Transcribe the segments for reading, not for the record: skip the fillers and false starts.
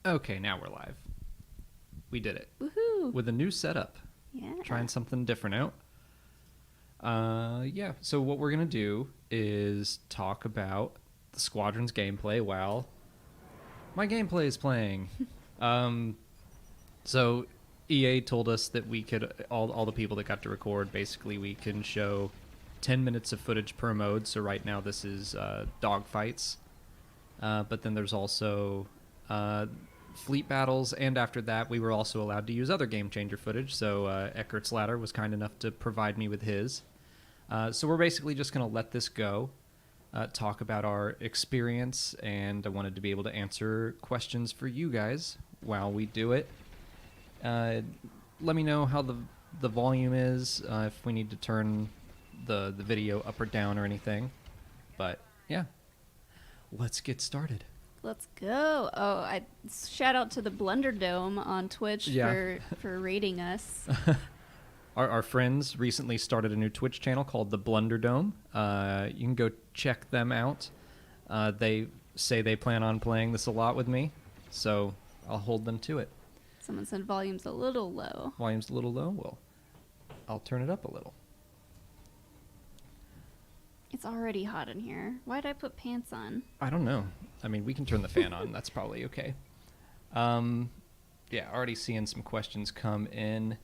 Okay, now we're live. We did it. Woohoo! With a new setup. Yeah. Trying something different out. Yeah, so what we're going to do is talk about the Squadrons gameplay while my gameplay is playing. So EA told us that we could, all the people that got to record, basically we can show 10 minutes of footage per mode. So right now this is dogfights. But then there's also fleet battles, and after that we were also allowed to use other game changer footage. So Eckert's Ladder was kind enough to provide me with his. So we're basically just going to let this go, talk about our experience, and I wanted to be able to answer questions for you guys while we do it. Let me know how the volume is, if we need to turn the video up or down or anything. But yeah, let's get started. Let's go. Oh, shout out to the Blunder Dome on Twitch for rating us. Our friends recently started a new Twitch channel called the Blunder Dome. You can go check them out. They say they plan on playing this a lot with me, so I'll hold them to it. Someone said volume's a little low. Volume's a little low? Well, I'll turn it up a little. It's already hot in here. Why'd I put pants on? I don't know. I mean, we can turn the fan on. That's probably okay. Yeah, already seeing some questions come in.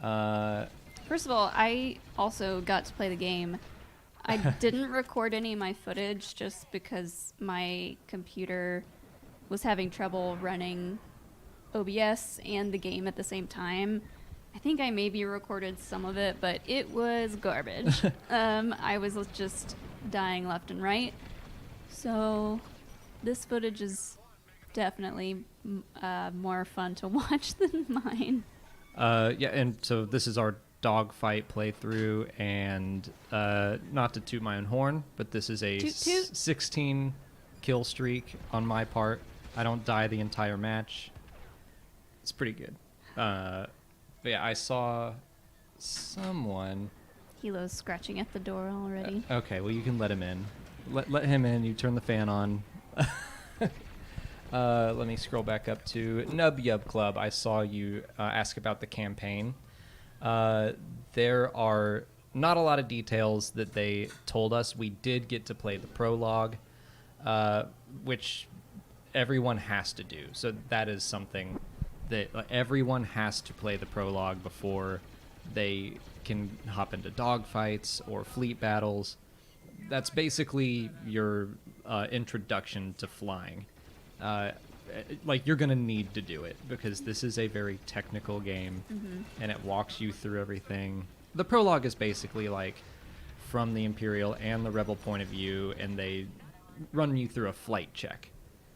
First of all, I also got to play the game. I didn't record any of my footage just because my computer was having trouble running OBS and the game at the same time. I think I maybe recorded some of it, but it was garbage. I was just dying left and right. So this footage is definitely more fun to watch than mine. Yeah, and so this is our dogfight playthrough, and not to toot my own horn, but this is a Toot, toot. 16 kill streak on my part. I don't die the entire match. It's pretty good. But yeah, I saw someone. Hilo's scratching at the door already. Okay, well, you can let him in. Let him in. You turn the fan on. Let me scroll back up to Nub Yub Club. I saw you ask about the campaign. There are not a lot of details that they told us. We did get to play the prologue, which everyone has to do. So that is something that everyone has to play the prologue before they can hop into dogfights or fleet battles. That's basically your introduction to flying. Like, you're going to need to do it because this is a very technical game, and it walks you through everything. The prologue is basically like from the Imperial and the Rebel point of view, and they run you through a flight check.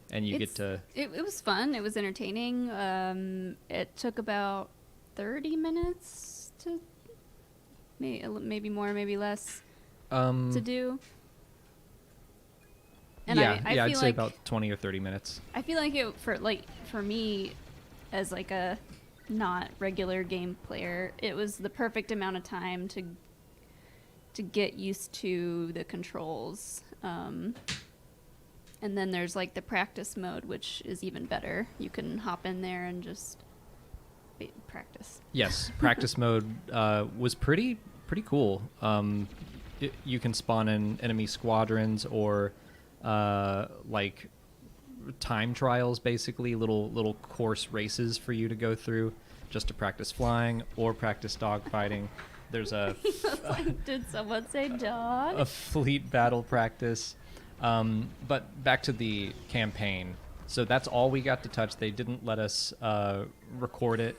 And you get to... It was fun. It was entertaining. It took about 30 minutes to... Maybe more, maybe less to do. And yeah, I feel I'd say like, about 20 or 30 minutes. I feel like for me, as like a not regular game player, it was the perfect amount of time to get used to the controls. And then there's like the practice mode, which is even better. You can hop in there and just practice. Yes, practice mode was pretty cool. You can spawn in enemy squadrons or like time trials, basically little course races for you to go through just to practice flying or practice dogfighting. There's a like, did someone say dog? a fleet battle practice. But back to the campaign. So that's all we got to touch. They didn't let us record it,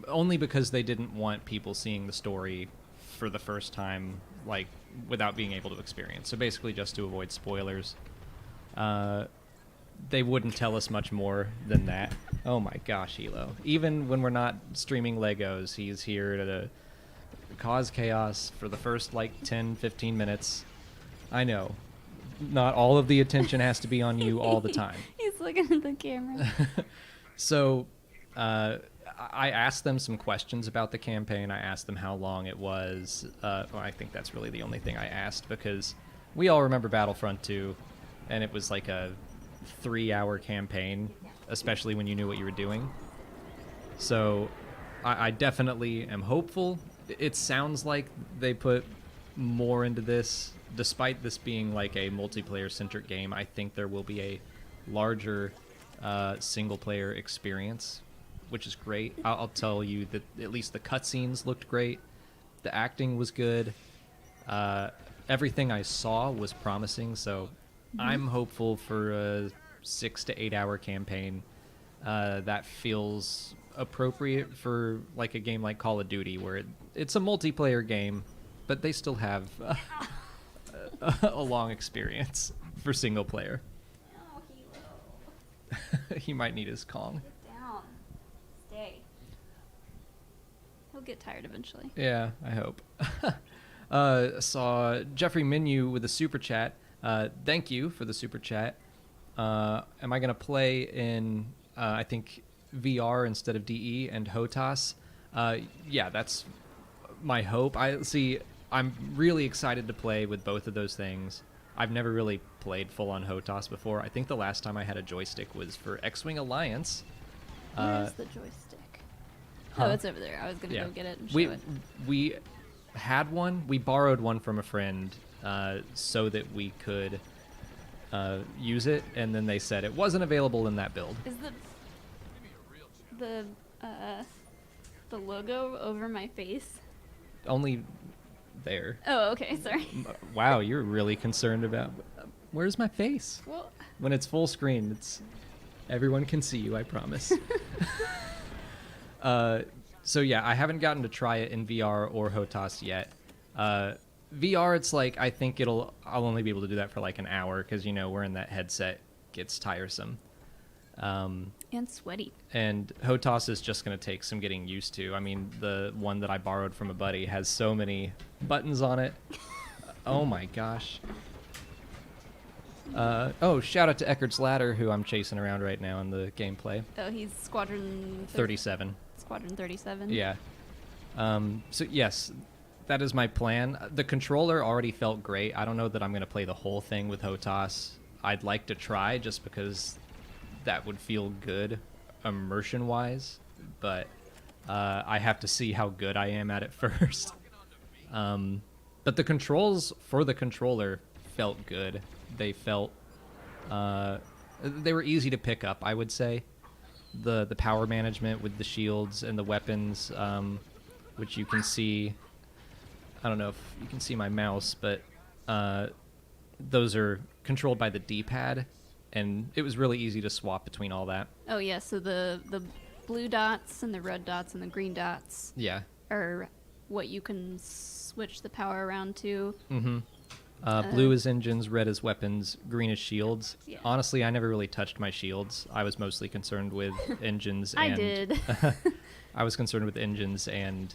only because they didn't want people seeing the story for the first time, like, without being able to experience. So basically just to avoid spoilers. They wouldn't tell us much more than that. Oh my gosh, Elo. Even when we're not streaming Legos, he's here to cause chaos for the first, 10, 15 minutes. I know. Not all of the attention has to be on you all the time. He's looking at the camera. So I asked them some questions about the campaign. I asked them how long it was. I think that's really the only thing I asked, because we all remember Battlefront 2, and it was like a 3-hour campaign, especially when you knew what you were doing. So I definitely am hopeful. It sounds like they put more into this. Despite this being like a multiplayer-centric game, I think there will be a larger single-player experience, which is great. I'll tell you that at least the cutscenes looked great. The acting was good. Everything I saw was promising, so I'm hopeful for a 6 to 8 hour campaign that feels appropriate for like a game like Call of Duty, where it's a multiplayer game, but they still have a long experience for single player. Oh, Hilo. He might need his Kong. Get down. Stay. He'll get tired eventually. Yeah, I hope. Saw Jeffrey Menu with a super chat. Thank you for the super chat. Am I going to play in, I think, VR instead of DE and HOTAS? Yeah, that's my hope. I'm really excited to play with both of those things. I've never really played full-on HOTAS before. I think the last time I had a joystick was for X-Wing Alliance. Where's the joystick? Huh? Oh, it's over there. I was going to go get it and show it. We had one. We borrowed one from a friend so that we could use it, and then they said it wasn't available in that build. Is the logo over my face? Only there. Oh, okay. Sorry. Wow, you're really concerned about where's my face? Well, When it's full screen, everyone can see you, I promise. So yeah, I haven't gotten to try it in VR or HOTAS yet. VR, it's like I think I'll only be able to do that for like an hour because wearing that headset gets tiresome. and sweaty. And HOTAS is just going to take some getting used to. I mean, the one that I borrowed from a buddy has so many buttons on it. Oh my gosh. Shout out to Eckart's Ladder, who I'm chasing around right now in the gameplay. Oh, he's Squadron 37. Squadron 37. Yeah. So yes, that is my plan. The controller already felt great. I don't know that I'm going to play the whole thing with HOTAS. I'd like to try just because that would feel good immersion-wise, but I have to see how good I am at it first. But the controls for the controller felt good. They felt they were easy to pick up, I would say. The power management with the shields and the weapons, which you can see. I don't know if you can see my mouse, but those are controlled by the D-pad, and it was really easy to swap between all that. Oh yeah, so the blue dots and the red dots and the green dots Yeah. are what you can switch the power around to. Mm-hmm. Blue is engines, red is weapons, green is shields. Yeah. Honestly, I never really touched my shields. I was mostly concerned with engines and... I did. I was concerned with engines and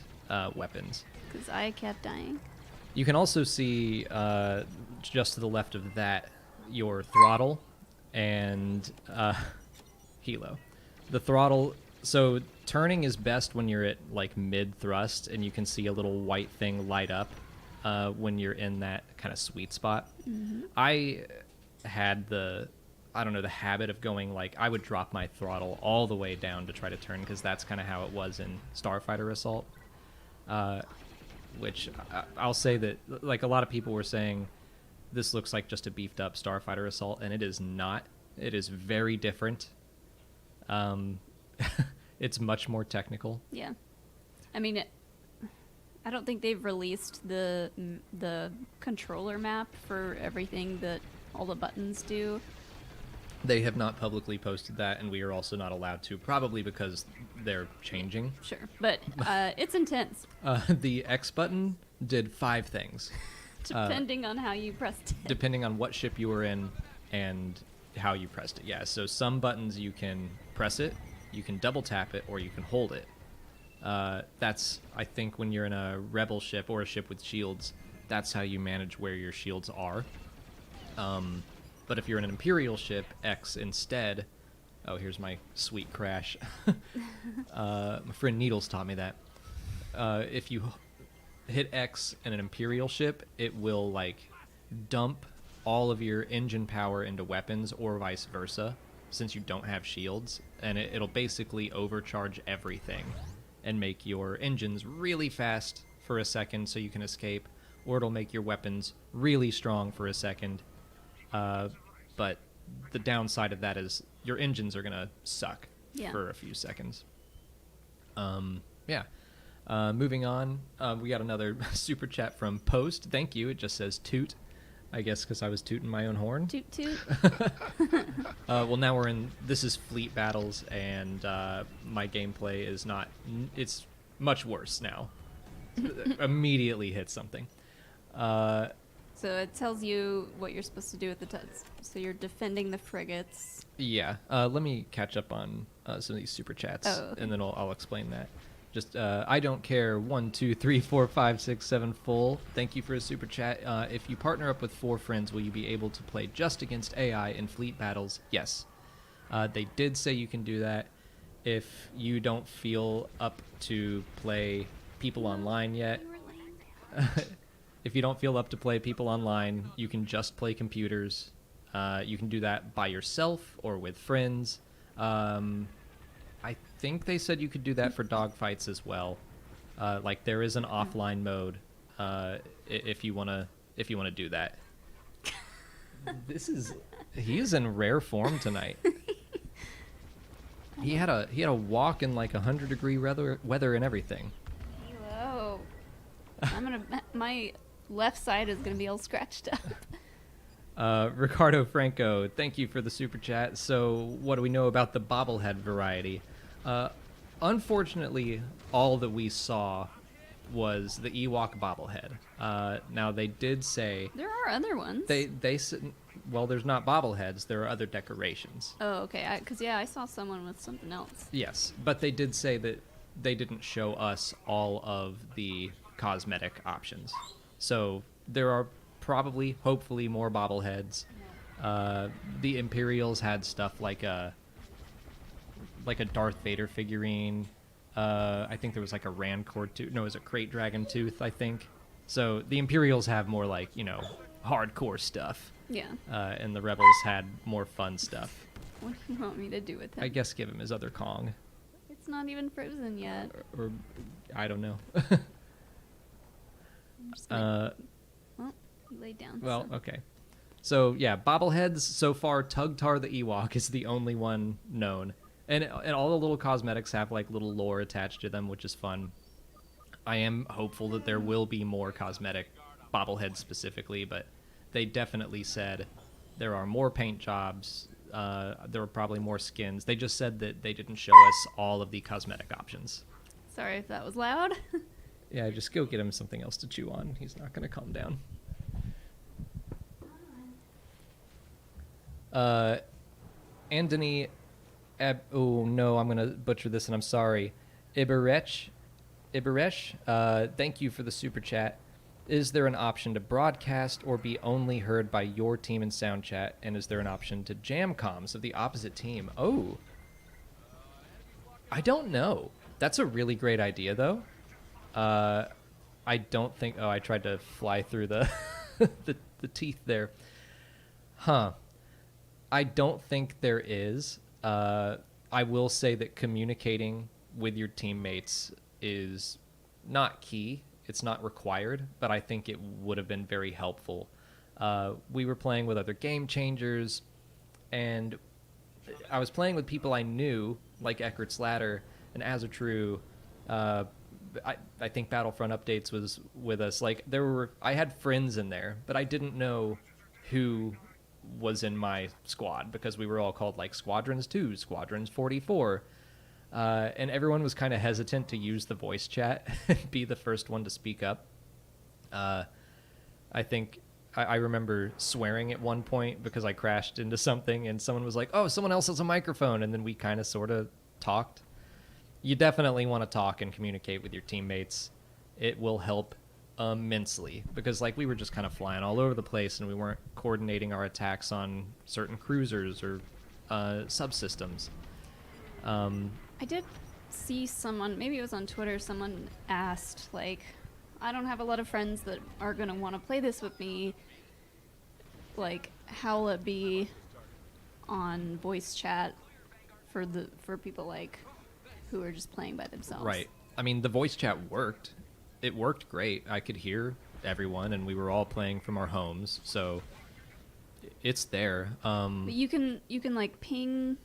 weapons. Because I kept dying. You can also see, just to the left of that, your throttle and helo. The throttle... So turning is best when you're at like mid-thrust, and you can see a little white thing light up when you're in that kind of sweet spot. Mm-hmm. I had the habit of going like I would drop my throttle all the way down to try to turn, because that's kind of how it was in Starfighter Assault. Which I'll say that like a lot of people were saying this looks like just a beefed up Starfighter Assault, and it is not. It is very different. It's much more technical. Yeah. I mean, I don't think they've released the controller map for everything that all the buttons do. They have not publicly posted that, and we are also not allowed to, probably because they're changing. Sure, but it's intense. The X button did 5 things. Depending on how you pressed it. Depending on what ship you were in and how you pressed it. Yeah, so some buttons you can press it, you can double tap it, or you can hold it. That's, I think, when you're in a rebel ship or a ship with shields, that's how you manage where your shields are. But if you're in an Imperial ship, X instead... Oh, here's my sweet crash. My friend Needles taught me that. If you hit X in an Imperial ship, it will, like, dump all of your engine power into weapons or vice versa, since you don't have shields, and it'll basically overcharge everything and make your engines really fast for a second so you can escape, or it'll make your weapons really strong for a second. But the downside of that is your engines are going to suck for a few seconds. Moving on, we got another super chat from Post. Thank you. It just says toot. I guess because I was tooting my own horn. Toot toot. Well, now we're in. This is fleet battles, and my gameplay is not. It's much worse now. Immediately hit something. So it tells you what you're supposed to do with the tuts. So you're defending the frigates. Yeah. Let me catch up on some of these super chats, and then I'll explain that. Just, I don't care. 1, 2, 3, 4, 5, 6, 7 full. Thank you for a super chat. If you partner up with 4 friends, will you be able to play just against AI in fleet battles? Yes. They did say you can do that. If you don't feel up to play people online yet, if you don't feel up to play people online, you can just play computers. You can do that by yourself or with friends. I think they said you could do that for dogfights as well. Like there is an offline mode if you wanna do that. He is in rare form tonight. He had a walk in like 100-degree weather and everything. Whoa! My left side is gonna be all scratched up. Ricardo Franco, thank you for the super chat. So, what do we know about the bobblehead variety? Unfortunately, all that we saw was the Ewok bobblehead. Now, they did say... There are other ones. They said... Well, there's not bobbleheads. There are other decorations. Oh, okay. Because, I saw someone with something else. Yes, but they did say that they didn't show us all of the cosmetic options. So, there are probably, hopefully, more bobbleheads. The Imperials had stuff like a Darth Vader figurine. I think there was like a Rancor tooth. No, it was a Crate Dragon tooth, I think. So the Imperials have more like, hardcore stuff. Yeah. And the Rebels had more fun stuff. What do you want me to do with him? I guess give him his other Kong. It's not even frozen yet. Or I don't know. I'm just gonna... well, he laid down. Well, so. okay. So, yeah, bobbleheads, so far, Tugtar the Ewok is the only one known. And all the little cosmetics have, like, little lore attached to them, which is fun. I am hopeful that there will be more cosmetic bobbleheads specifically, but they definitely said there are more paint jobs, there are probably more skins. They just said that they didn't show us all of the cosmetic options. Sorry if that was loud. Yeah, just go get him something else to chew on. He's not going to calm down. Anthony... oh, no, I'm going to butcher this, and I'm sorry. Iberesh, thank you for the super chat. Is there an option to broadcast or be only heard by your team in sound chat? And is there an option to jam comms of the opposite team? Oh. I don't know. That's a really great idea, though. I don't think... Oh, I tried to fly through the the teeth there. Huh. I don't think there is. I will say that communicating with your teammates is not key. It's not required, but I think it would have been very helpful. We were playing with other game changers, and I was playing with people I knew, like Eckert's Ladder and Azatru. I think Battlefront Updates was with us. Like, I had friends in there, but I didn't know who was in my squad because we were all called like Squadrons 2, Squadrons 44. And everyone was kind of hesitant to use the voice chat and be the first one to speak up. I think I remember swearing at one point because I crashed into something and someone was like, oh, someone else has a microphone. And then we kind of sort of talked. You definitely want to talk and communicate with your teammates. It will help immensely because like we were just kind of flying all over the place and we weren't coordinating our attacks on certain cruisers or subsystems. I did see someone, maybe it was on Twitter, someone asked, like, I don't have a lot of friends that are going to want to play this with me. like how will it be on voice chat for people like who are just playing by themselves. Right. I mean, the voice chat worked. It worked great. I could hear everyone, and we were all playing from our homes, so it's there. But you can like ping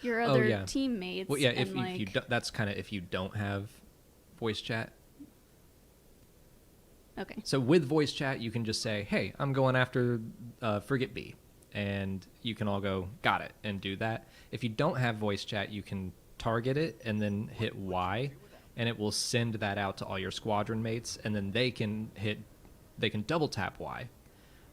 your other yeah. teammates. Well, yeah. and, If like, you that's kind of if you don't have voice chat. Okay. So with voice chat, you can just say, "Hey, I'm going after frigate B," and you can all go, "Got it," and do that. If you don't have voice chat, you can target it and then hit Y, and it will send that out to all your squadron mates, and then they can double tap Y,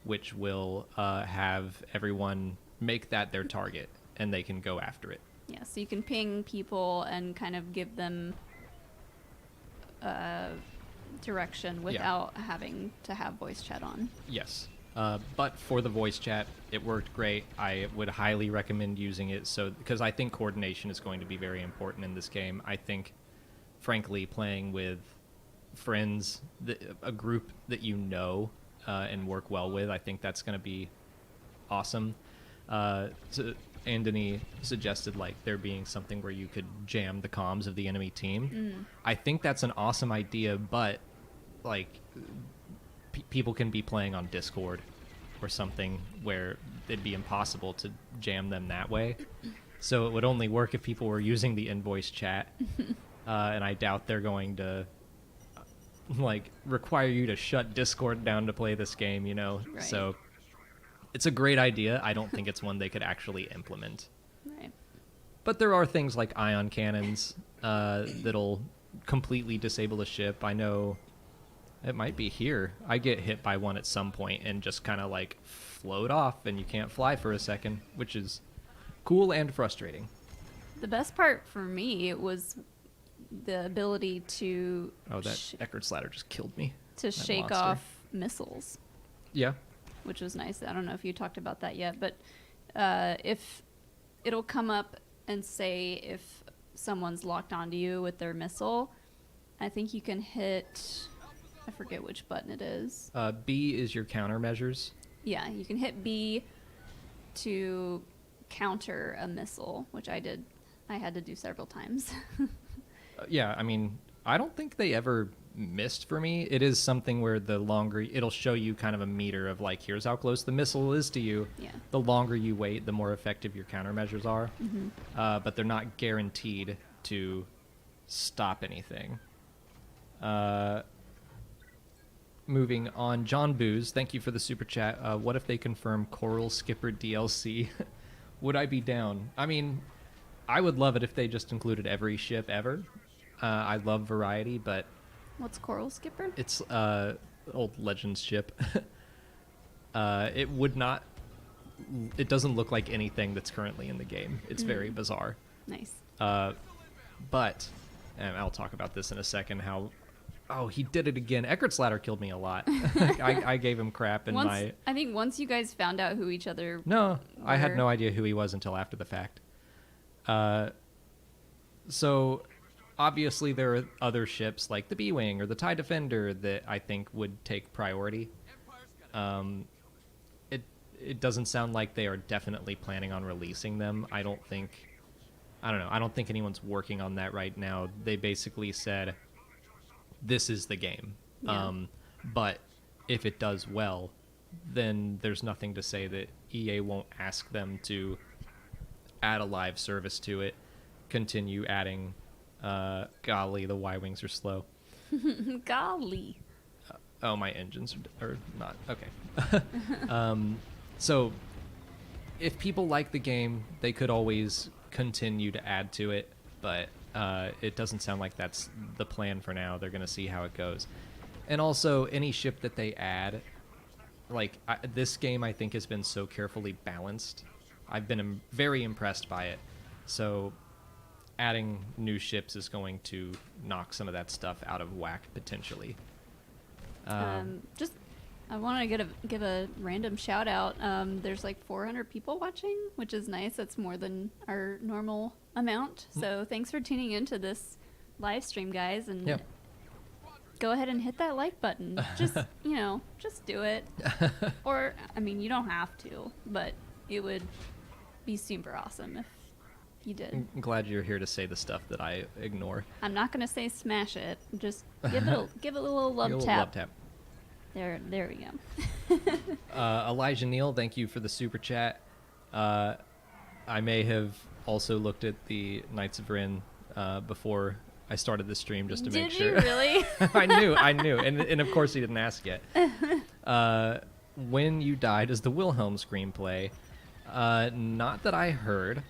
which will have everyone make that their target, and they can go after it. Yeah, so you can ping people and kind of give them direction without having to have voice chat on. Yes. But for the voice chat, it worked great. I would highly recommend using it because I think coordination is going to be very important in this game. I think, frankly, playing with friends, a group that you know and work well with, I think that's going to be awesome. So Andony suggested like there being something where you could jam the comms of the enemy team. I think that's an awesome idea, but like people can be playing on Discord or something where it'd be impossible to jam them that way. So it would only work if people were using the in-voice chat, and I doubt they're going to like require you to shut Discord down to play this game, you know. Right. So it's a great idea. I don't think it's one they could actually implement. Right. But there are things like ion cannons that'll completely disable a ship. I know it might be here. I get hit by one at some point and just kind of like float off, and you can't fly for a second, which is cool and frustrating. The best part for me was the ability to Oh, that Eckert Slatter just killed me. to That shake monster. off missiles, Yeah. which was nice. I don't know if you talked about that yet, but if it'll come up and say if someone's locked onto you with their missile, I think you can hit, I forget which button it is. B is your countermeasures. Yeah, you can hit B to counter a missile, which I did. I had to do several times. Yeah, I mean, I don't think they ever missed for me. It is something where the longer it'll show you kind of a meter of like, here's how close the missile is to you. Yeah. The longer you wait, the more effective your countermeasures are. But they're not guaranteed to stop anything. Moving on, John Booz, thank you for the super chat. What if they confirm Coral Skipper DLC? Would I be down? I mean, I would love it if they just included every ship ever. I love variety, but What's Coral Skipper? it's old Legends ship. It would not. It doesn't look like anything that's currently in the game. It's very bizarre. Nice. But, and I'll talk about this in a second. Oh, he did it again. Eckert Slatter killed me a lot. I gave him crap in I think once you guys found out who each other No, I had were- no idea who he was until after the fact. So, obviously, there are other ships like the B-Wing or the TIE Defender that I think would take priority. It doesn't sound like they are definitely planning on releasing them. I don't think anyone's working on that right now. They basically said, this is the game. Yeah. But if it does well, then there's nothing to say that EA won't ask them to add a live service to it, continue adding, golly, the Y-Wings are slow. Golly. Oh, my engines are not. Okay. So if people like the game, they could always continue to add to it, but it doesn't sound like that's the plan for now. They're going to see how it goes. And also, any ship that they add, like, this game I think has been so carefully balanced. I've been very impressed by it. So adding new ships is going to knock some of that stuff out of whack, potentially. I want to give a random shout out. There's like 400 people watching, which is nice. That's more than our normal amount. So thanks for tuning into this live stream, guys. And Yeah. go ahead and hit that like button. Just, just do it. Or, I mean, you don't have to, but it would be super awesome if you did. I'm glad you're here to say the stuff that I ignore. I'm not going to say smash it. Just give it a little love Give it a tap. love tap. There we go. Elijah Neal, thank you for the super chat. I may have also looked at the Knights of Ren before I started the stream just to make sure. Did you really? I knew. And of course he didn't ask yet. When You Die is the Wilhelm screenplay. Not that I heard.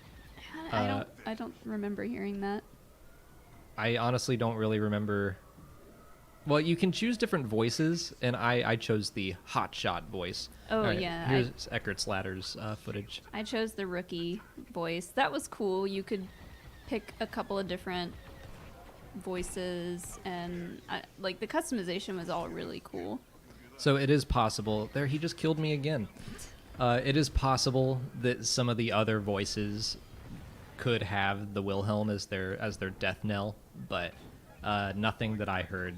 I don't remember hearing that. I honestly don't really remember. Well, you can choose different voices, and I chose the hotshot voice. Oh, All right, yeah, Here's Eckert Slatter's footage. I chose the rookie voice. That was cool. You could pick a couple of different voices, and the customization was all really cool. So it is possible. There, he just killed me again. It is possible that some of the other voices could have the Wilhelm as their death knell, but nothing that I heard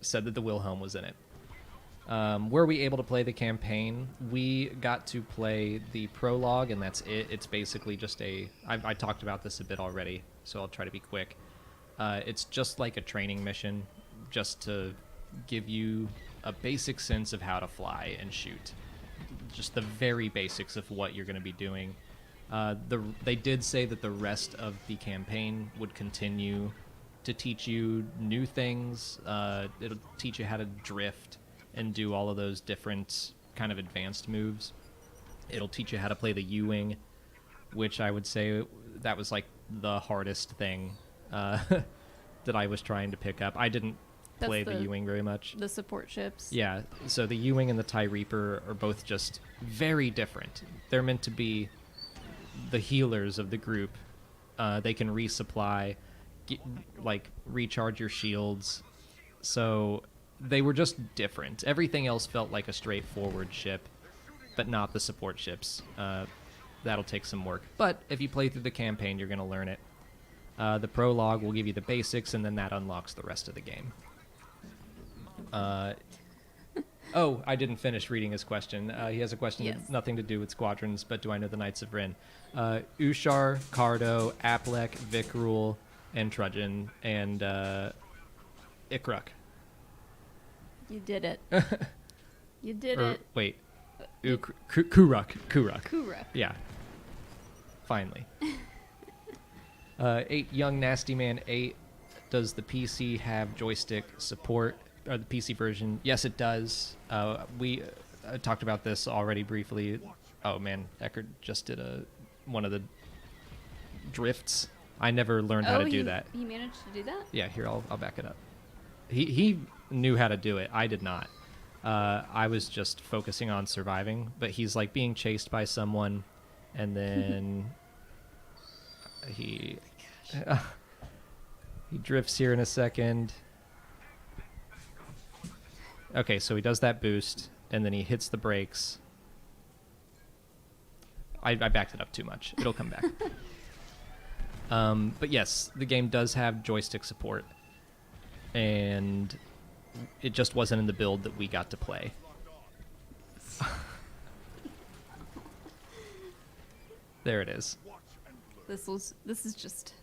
said that the Wilhelm was in it. Were we able to play the campaign? We got to play the prologue, and that's it. It's basically just I talked about this a bit already, so I'll try to be quick. It's just like a training mission, just to give you a basic sense of how to fly and shoot. Just the very basics of what you're going to be doing. They did say that the rest of the campaign would continue to teach you new things. It'll teach you how to drift and do all of those different kind of advanced moves. It'll teach you how to play the U-wing, which I would say that was like the hardest thing that I was trying to pick up. I didn't play the U-wing very much. The support ships. Yeah, so the U-wing and the TIE Reaper are both just very different. They're meant to be the healers of the group. They can resupply, recharge your shields. So they were just different. Everything else felt like a straightforward ship, but not the support ships. That'll take some work. But if you play through the campaign, you're going to learn it. The prologue will give you the basics, and then that unlocks the rest of the game. Oh, I didn't finish reading his question. He has a question Yes. nothing to do with Squadrons, but do I know the Knights of Ren? Ushar, Cardo, Aplek, Vikrul, and Trudgen, and Ikruk. You did it. You did Or, it. wait. Kuruk. Kuruk. Yeah. Finally. 8 Young Nasty Man 8. Does the PC have joystick support? Or the PC version? Yes, it does. We talked about this already briefly. Oh man, Eckert just did one of the drifts. I never learned how to do that. He managed to do that? Yeah, here I'll back it up. He knew how to do it. I did not. I was just focusing on surviving, but he's like being chased by someone, and then he drifts here in a second. Okay, so he does that boost, and then he hits the brakes. I backed it up too much. It'll come back. But yes, the game does have joystick support, and it just wasn't in the build that we got to play. There it is. This is just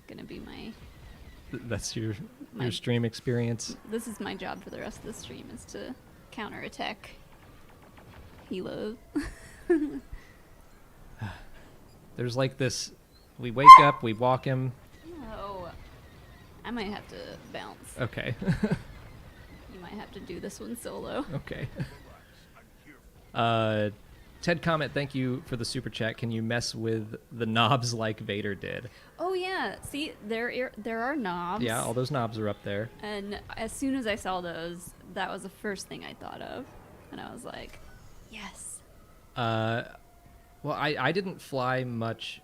gonna be my That's your stream experience. this is my job for the rest of the stream, is to counterattack Hilo. There's like this, we wake up, we walk him. Oh, I might have to bounce. Okay. You might have to do this one solo. Okay. Ted Comet, thank you for the super chat. Can you mess with the knobs like Vader did? Oh yeah, see, there are knobs. Yeah, all those knobs are up there. And as soon as I saw those, that was the first thing I thought of, and I was like, yes. Well, I didn't fly much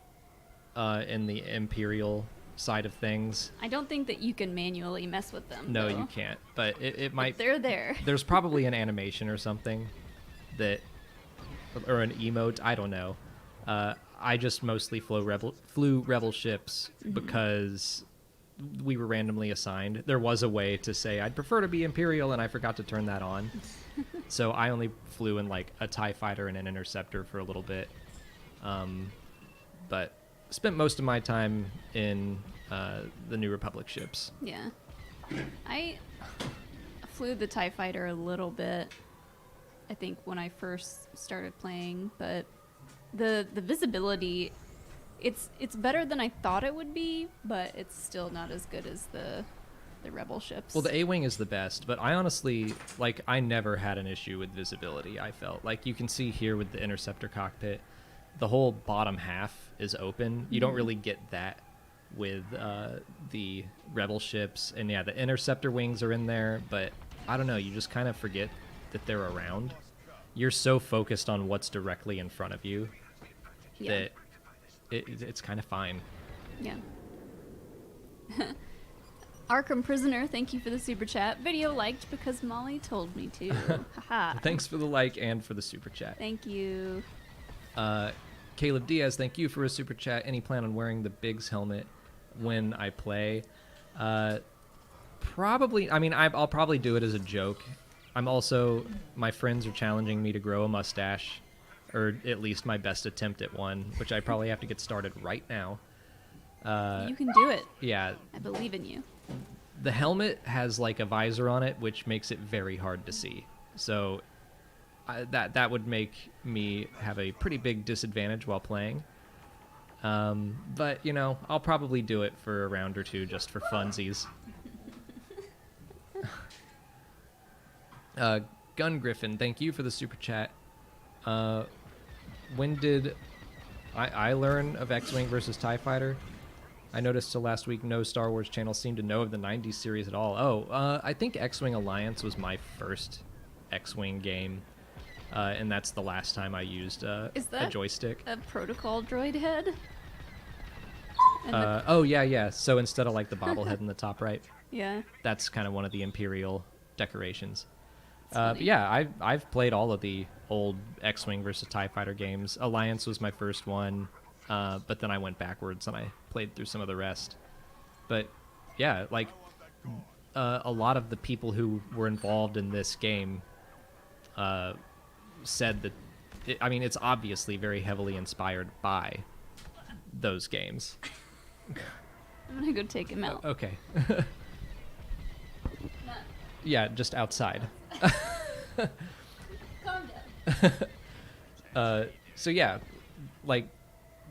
in the Imperial side of things. I don't think that you can manually mess with them. No, though. you can't. But it might. But they're there. There's probably an animation or something that, or an emote. I don't know. I just mostly flew rebel ships because we were randomly assigned. There was a way to say I'd prefer to be Imperial, and I forgot to turn that on. So I only flew in like a TIE fighter and an interceptor for a little bit, but spent most of my time in the New Republic ships. Yeah. I flew the TIE fighter a little bit, I think, when I first started playing, but the visibility, it's better than I thought it would be, but it's still not as good as the Rebel ships. Well, the A-Wing is the best, but I honestly, like, I never had an issue with visibility, I felt. Like, you can see here with the interceptor cockpit, the whole bottom half is open. You don't really get that with the Rebel ships. And, yeah, the interceptor wings are in there, but I don't know, you just kind of forget that they're around. You're so focused on what's directly in front of you that it's kind of fine. Yeah. Arkham Prisoner, thank you for the super chat. Video liked because Molly told me to. Haha. Thanks for the like and for the super chat. Thank you. Caleb Diaz, thank you for a super chat. Any plan on wearing the Biggs helmet when I play? Probably. I mean, I'll probably do it as a joke. I'm also, my friends are challenging me to grow a mustache, or at least my best attempt at one, which I probably have to get started right now. You can do it. Yeah. I believe in you. The helmet has like a visor on it, which makes it very hard to see. So that would make me have a pretty big disadvantage while playing. But, you know, I'll probably do it for a round or two just for funsies. Gun Griffin, thank you for the super chat. When did I learn of X-Wing versus TIE Fighter? I noticed till last week no Star Wars channel seemed to know of the 90s series at all. Oh, I think X-Wing Alliance was my first X-Wing game, and that's the last time I used a joystick. A protocol droid head? Oh, yeah. So instead of like the bobblehead in the top right, Yeah. that's kind of one of the Imperial decorations. That's But yeah, I've played all of the old X-Wing versus TIE Fighter games. Alliance was my first one, but then I went backwards and I played through some of the rest. But yeah, like a lot of the people who were involved in this game said that, it's obviously very heavily inspired by those games. I'm gonna go take him out. Okay. No. Yeah, just outside. Calm down. So yeah, like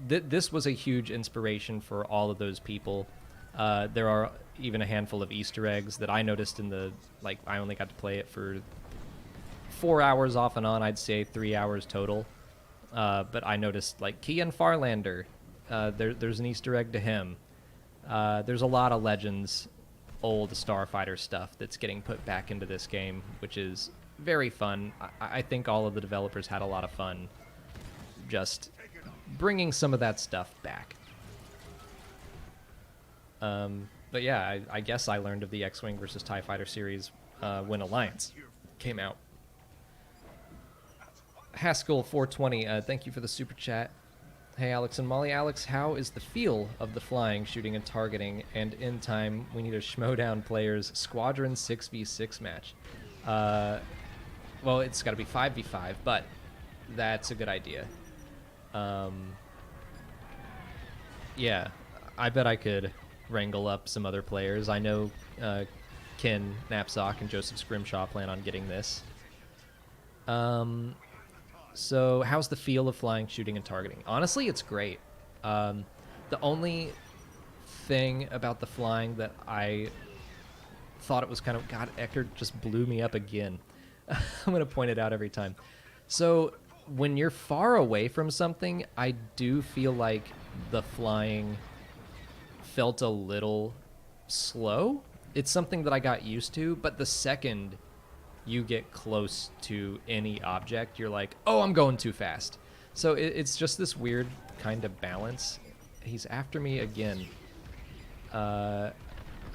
this was a huge inspiration for all of those people. There are even a handful of Easter eggs that I noticed in the, like, I only got to play it for 4 hours off and on, I'd say 3 hours total. But I noticed, like, Kian Farlander, there's an Easter egg to him. There's a lot of Legends, old Starfighter stuff that's getting put back into this game, which is very fun. I think all of the developers had a lot of fun just bringing some of that stuff back. But yeah, I guess I learned of the X-Wing versus TIE Fighter series when Alliance came out. Haskell 420, thank you for the super chat. Hey, Alex and Molly. Alex, how is the feel of the flying, shooting, and targeting? And in time, we need a Schmodown players Squadron 6v6 match. Well, it's got to be 5v5, but that's a good idea. Yeah, I bet I could wrangle up some other players. I know Ken Knapsack and Joseph Scrimshaw plan on getting this. So how's the feel of flying, shooting, and targeting? Honestly, it's great. The only thing about the flying that I thought it was kind of... God, Eckert just blew me up again. I'm going to point it out every time. So when you're far away from something, I do feel like the flying felt a little slow. It's something that I got used to, but the second you get close to any object, you're like, oh, I'm going too fast. So it's just this weird kind of balance. He's after me again. I'm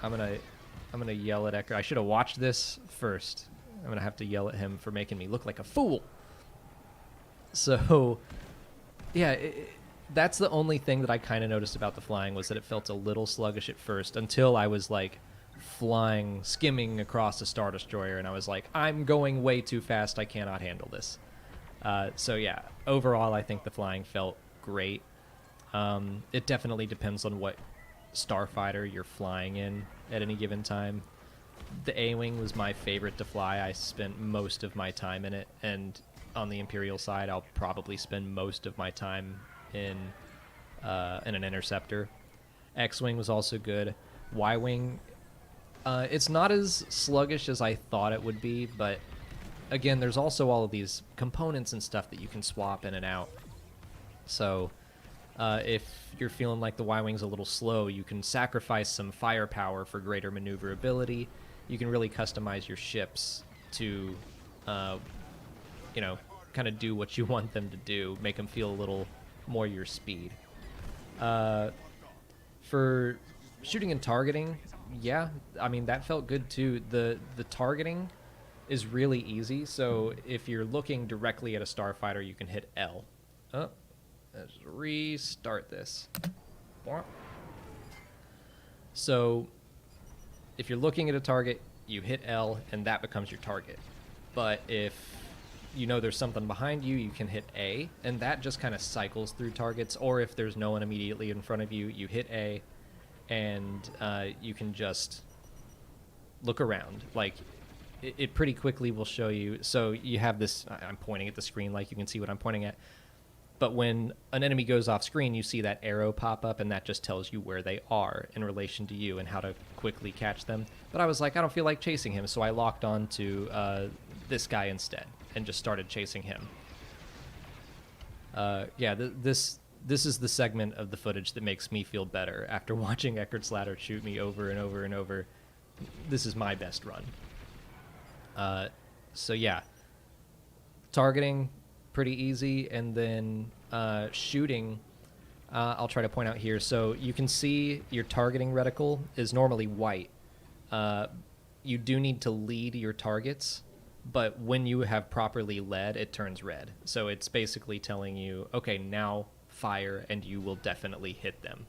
gonna yell at Ecker. I should have watched this first. I'm gonna have to yell at him for making me look like a fool. So, yeah, That's the only thing that I kind of noticed about the flying, was that it felt a little sluggish at first until I was like flying, skimming across a Star Destroyer, and I was like, I'm going way too fast. I cannot handle this. So yeah, overall, I think the flying felt great. It definitely depends on what starfighter you're flying in at any given time. The A-Wing was my favorite to fly. I spent most of my time in it, and on the Imperial side, I'll probably spend most of my time in an interceptor. X-Wing was also good. Y-Wing, it's not as sluggish as I thought it would be, but again, there's also all of these components and stuff that you can swap in and out. So if you're feeling like the Y-Wing's a little slow, you can sacrifice some firepower for greater maneuverability. You can really customize your ships to, kind of do what you want them to do, make them feel a little more your speed. For shooting and targeting, yeah, I mean, that felt good too. The targeting is really easy, so if you're looking directly at a starfighter, you can hit L. Oh, let's restart this. So if you're looking at a target, you hit L, and that becomes your target. But if you know there's something behind you, you can hit A, and that just kind of cycles through targets. Or if there's no one immediately in front of you, you hit A, and you can just look around. Like, it pretty quickly will show you. So you have this, I'm pointing at the screen like you can see what I'm pointing at. But when an enemy goes off screen, you see that arrow pop up, and that just tells you where they are in relation to you and how to quickly catch them. But I was like, I don't feel like chasing him, so I locked on to this guy instead and just started chasing him. This is the segment of the footage that makes me feel better. After watching Eckert's Ladder shoot me over and over and over, this is my best run. So yeah, targeting, pretty easy, and then shooting, I'll try to point out here. So you can see your targeting reticle is normally white. You do need to lead your targets, but when you have properly led, it turns red. So it's basically telling you, okay, now fire, and you will definitely hit them.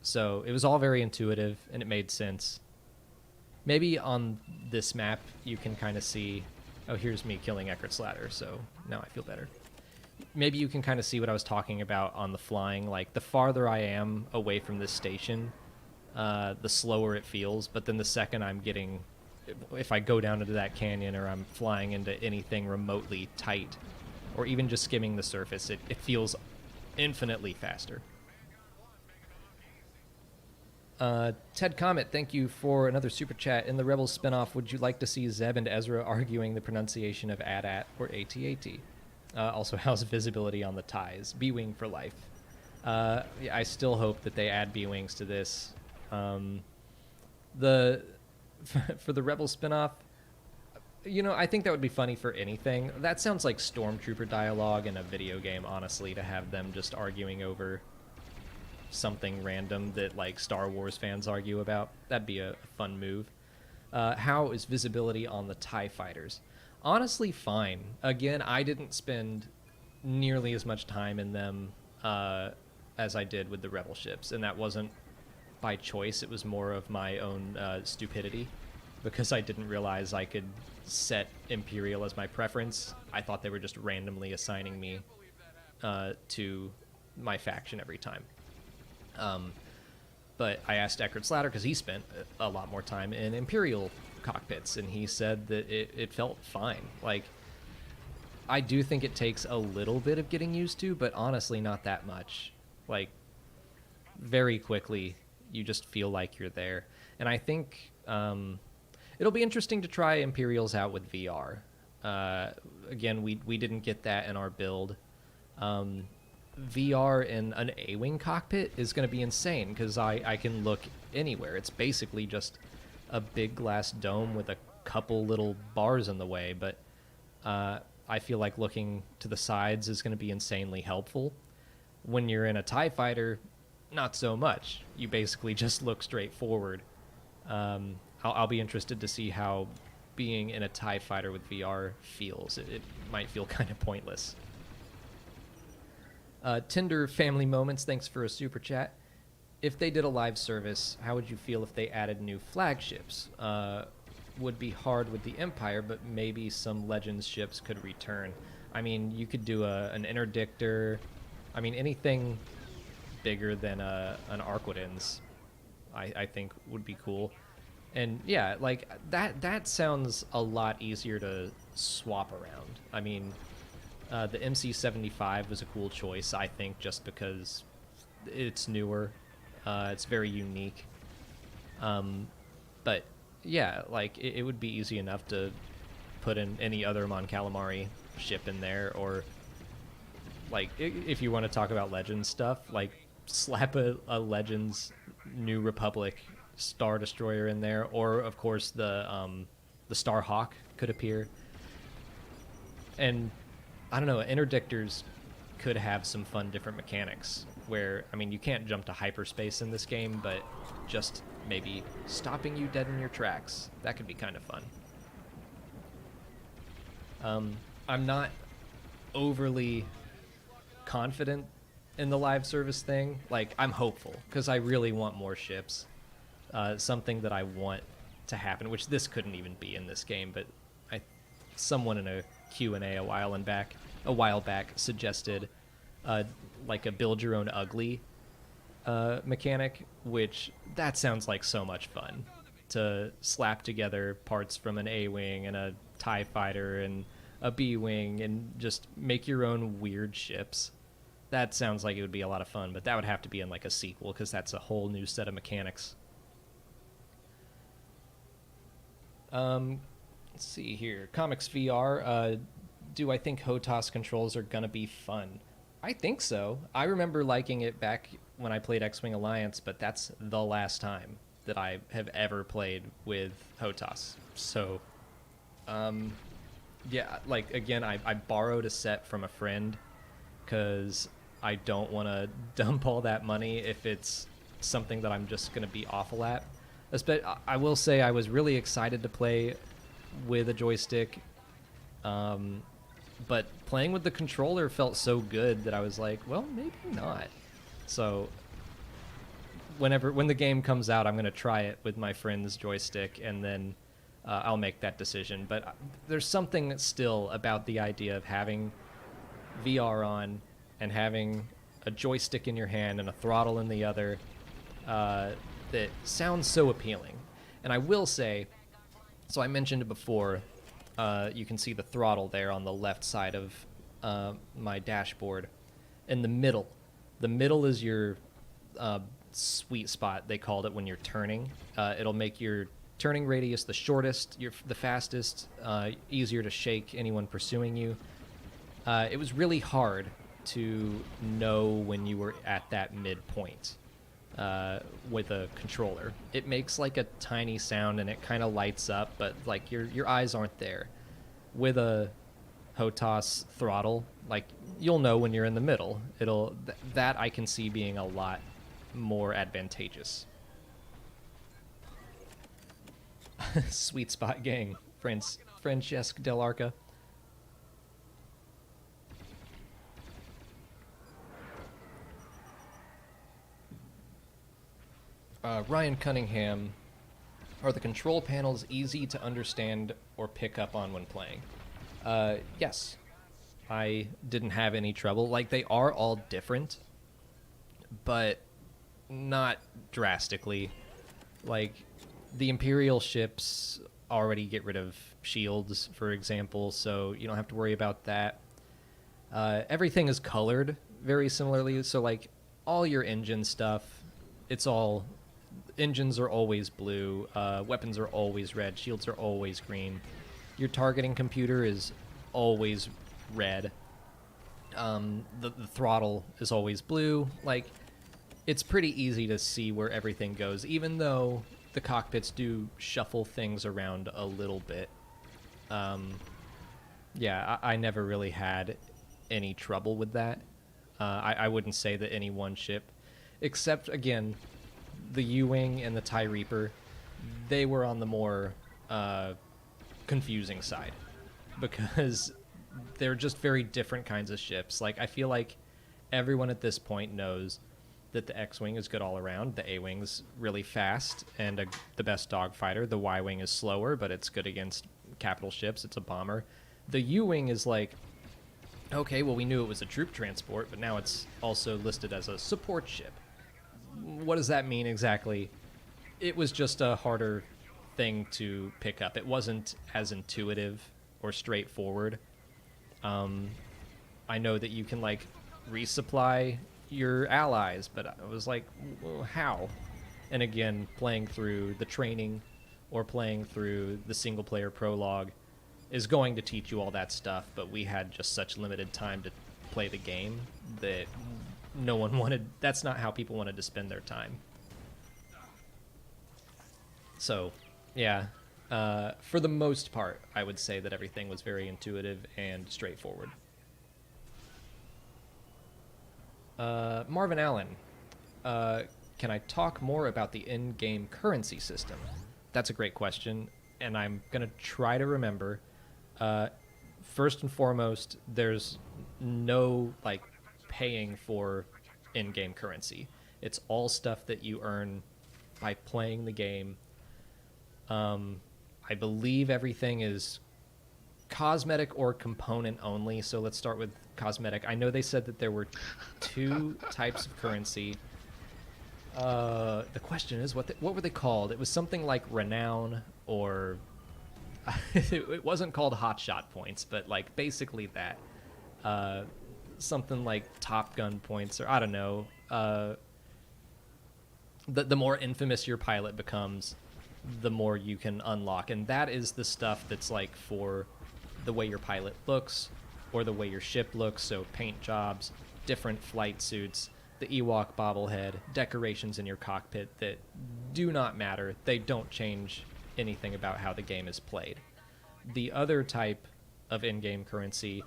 So it was all very intuitive, and it made sense. Maybe on this map, you can kind of see... Oh, here's me killing Eckert's Ladder, so now I feel better. Maybe you can kind of see what I was talking about on the flying. Like, the farther I am away from this station, the slower it feels. But then the second I'm getting... If I go down into that canyon, or I'm flying into anything remotely tight, or even just skimming the surface, it feels infinitely faster. Ted Comet, thank you for another super chat. In the Rebels spinoff, would you like to see Zeb and Ezra arguing the pronunciation of AT-AT or AT-AT? Also, how's visibility on the ties? B-Wing for life. Yeah, I still hope that they add B-Wings to this. For the Rebels spinoff, I think that would be funny for anything. That sounds like Stormtrooper dialogue in a video game, honestly, to have them just arguing over something random that like Star Wars fans argue about. That'd be a fun move. How is visibility on the TIE fighters? Honestly, fine. Again, I didn't spend nearly as much time in them as I did with the Rebel ships, and that wasn't by choice. It was more of my own stupidity, because I didn't realize I could set Imperial as my preference. I thought they were just randomly assigning me to my faction every time. But I asked Eckert's Ladder, because he spent a lot more time in Imperial cockpits, and he said that it felt fine. Like, I do think it takes a little bit of getting used to, but honestly not that much. Like, very quickly, you just feel like you're there. And I think it'll be interesting to try Imperials out with VR. Again, we didn't get that in our build. VR in an A-Wing cockpit is going to be insane, because I can look anywhere. It's basically just a big glass dome with a couple little bars in the way, but I feel like looking to the sides is going to be insanely helpful. When you're in a TIE fighter, not so much. You basically just look straight forward. I'll be interested to see how being in a TIE fighter with VR feels. It might feel kind of pointless. Tinder Family Moments, thanks for a super chat. If they did a live service, how would you feel if they added new flagships? Would be hard with the Empire, but maybe some Legends ships could return. I mean, you could do an Interdictor. I mean, anything bigger than an Arquitens, I think would be cool. And yeah, like that sounds a lot easier to swap around. I mean, the MC-75 was a cool choice, I think, just because it's newer. It's very unique. But yeah, like it would be easy enough to put in any other Mon Calamari ship in there, or like if you want to talk about Legends stuff, like slap a Legends New Republic Star Destroyer in there, or of course the Star Hawk could appear. And I don't know, Interdictors could have some fun different mechanics where, I mean, you can't jump to hyperspace in this game, but just maybe stopping you dead in your tracks, that could be kind of fun. I'm not overly confident in the live service thing. Like, I'm hopeful because I really want more ships. Something that I want to happen, which this couldn't even be in this game, but someone in a Q&A a while back suggested like a build your own ugly mechanic, which that sounds like so much fun, to slap together parts from an A-wing and a TIE fighter and a B-wing and just make your own weird ships. That sounds like it would be a lot of fun, but that would have to be in like a sequel because that's a whole new set of mechanics. Let's see here. Comics VR. Do I think HOTAS controls are going to be fun? I think so. I remember liking it back when I played X-Wing Alliance, but that's the last time that I have ever played with HOTAS. So, yeah, like, again, I borrowed a set from a friend because I don't want to dump all that money if it's something that I'm just going to be awful at. I will say I was really excited to play with a joystick, but playing with the controller felt so good that I was like, well, maybe not. So when the game comes out, I'm going to try it with my friend's joystick, and then I'll make that decision. But there's something still about the idea of having VR on and having a joystick in your hand and a throttle in the other that sounds so appealing. And I will say, so I mentioned it before, you can see the throttle there on the left side of my dashboard. In the middle is your sweet spot, they called it, when you're turning. It'll make your turning radius the shortest, the fastest, easier to shake anyone pursuing you. It was really hard to know when you were at that midpoint with a controller. It makes like a tiny sound and it kind of lights up, but like your eyes aren't there. With a HOTAS throttle, like, you'll know when you're in the middle. That I can see being a lot more advantageous. Sweet spot gang, Francesc Del Arca. Ryan Cunningham, are the control panels easy to understand or pick up on when playing? Yes. I didn't have any trouble. Like, they are all different, but not drastically. Like, the Imperial ships already get rid of shields, for example, so you don't have to worry about that. Everything is colored very similarly, so like all your engine stuff, engines are always blue, weapons are always red, shields are always green. Your targeting computer is always red. The throttle is always blue. Like, it's pretty easy to see where everything goes, even though the cockpits do shuffle things around a little bit. Yeah, I never really had any trouble with that. I wouldn't say that any one ship, except, again, the U-Wing and the TIE Reaper, they were on the more confusing side, because they're just very different kinds of ships. Like, I feel like everyone at this point knows that the X-Wing is good all around. The A-Wing's really fast and the best dogfighter. The Y-Wing is slower, but it's good against capital ships. It's a bomber. The U-Wing is like, okay, well, we knew it was a troop transport, but now it's also listed as a support ship. What does that mean exactly? It was just a harder thing to pick up. It wasn't as intuitive or straightforward. I know that you can, like, resupply your allies, but I was like, well, how? And again, playing through the training or playing through the single-player prologue is going to teach you all that stuff, but we had just such limited time to play the game that no one wanted... That's not how people wanted to spend their time. So, yeah. For the most part, I would say that everything was very intuitive and straightforward. Marvin Allen, can I talk more about the in-game currency system? That's a great question, and I'm going to try to remember. First and foremost, there's no, like, paying for in-game currency. It's all stuff that you earn by playing the game. I believe everything is cosmetic or component only, so let's start with cosmetic. I know they said that there were 2 types of currency. The question is, what were they called? It was something like renown, or it wasn't called hotshot points, but like basically that. Something like Top Gun points, or I don't know. The more infamous your pilot becomes, the more you can unlock, and that is the stuff that's like for the way your pilot looks or the way your ship looks. So paint jobs, different flight suits, the Ewok bobblehead, decorations in your cockpit that do not matter. They don't change anything about how the game is played. The other type of in-game currency,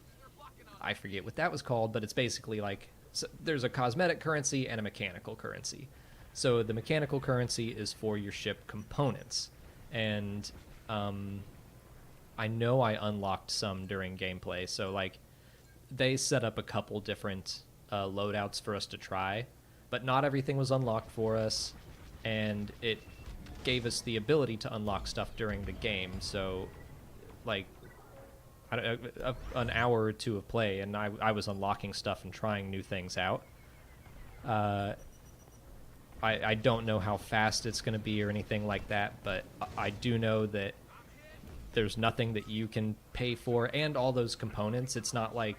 I forget what that was called, but it's basically like, so there's a cosmetic currency and a mechanical currency. So the mechanical currency is for your ship components, and I know I unlocked some during gameplay. So like, they set up a couple different loadouts for us to try, but not everything was unlocked for us, and it gave us the ability to unlock stuff during the game. So like, an hour or 2 of play, and I was unlocking stuff and trying new things out. I don't know how fast it's going to be or anything like that, but I do know that there's nothing that you can pay for, and all those components, it's not like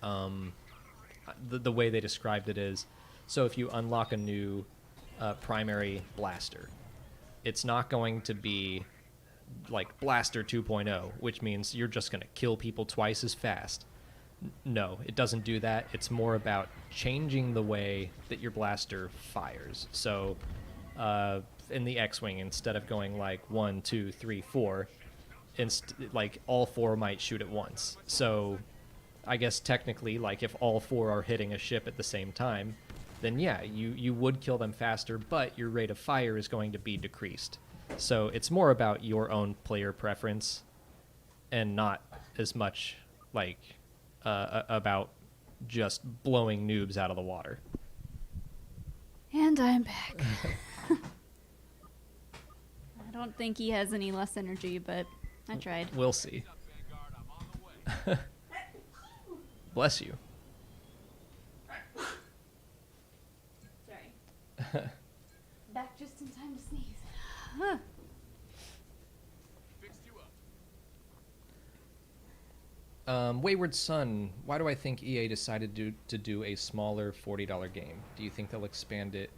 the way they described it is, so if you unlock a new primary blaster, it's not going to be like Blaster 2.0, which means you're just going to kill people twice as fast. No, it doesn't do that. It's more about changing the way that your blaster fires. So in the X-Wing, instead of going like 1, 2, 3, 4, like all 4 might shoot at once. So I guess technically, like, if all 4 are hitting a ship at the same time, then yeah, you would kill them faster, but your rate of fire is going to be decreased. So it's more about your own player preference and not as much like about just blowing noobs out of the water. And I'm back. I don't think he has any less energy, but I tried. We'll see. Bless you. Sorry. Back just in time to sneeze. Wayward Son, why do I think EA decided to do a smaller $40 game? Do you think they'll expand it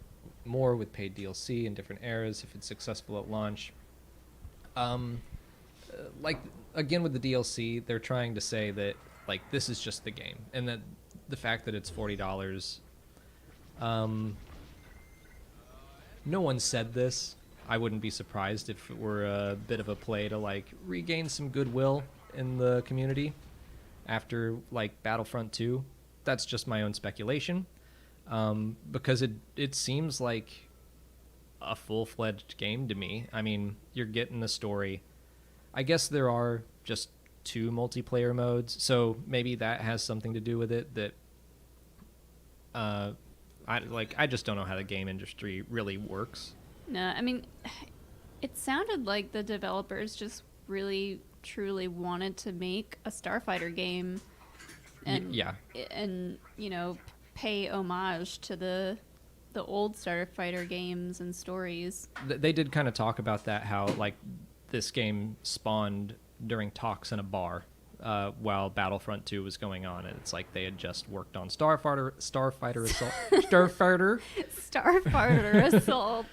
more with paid DLC in different eras if it's successful at launch? Like, again, with the DLC, they're trying to say that, like, this is just the game, and that the fact that it's $40, no one said this. I wouldn't be surprised if it were a bit of a play to, like, regain some goodwill in the community after, like, Battlefront 2. That's just my own speculation, because it seems like a full-fledged game to me. I mean, you're getting the story. I guess there are just 2 multiplayer modes, so maybe that has something to do with it, that I just don't know how the game industry really works. No, I mean, it sounded like the developers just really, truly wanted to make a Starfighter game, and Yeah. and pay homage to the old Starfighter games and stories. They did kind of talk about that, how like this game spawned during talks in a bar while Battlefront 2 was going on, and it's like they had just worked on Starfighter Assault, Starfighter Assault.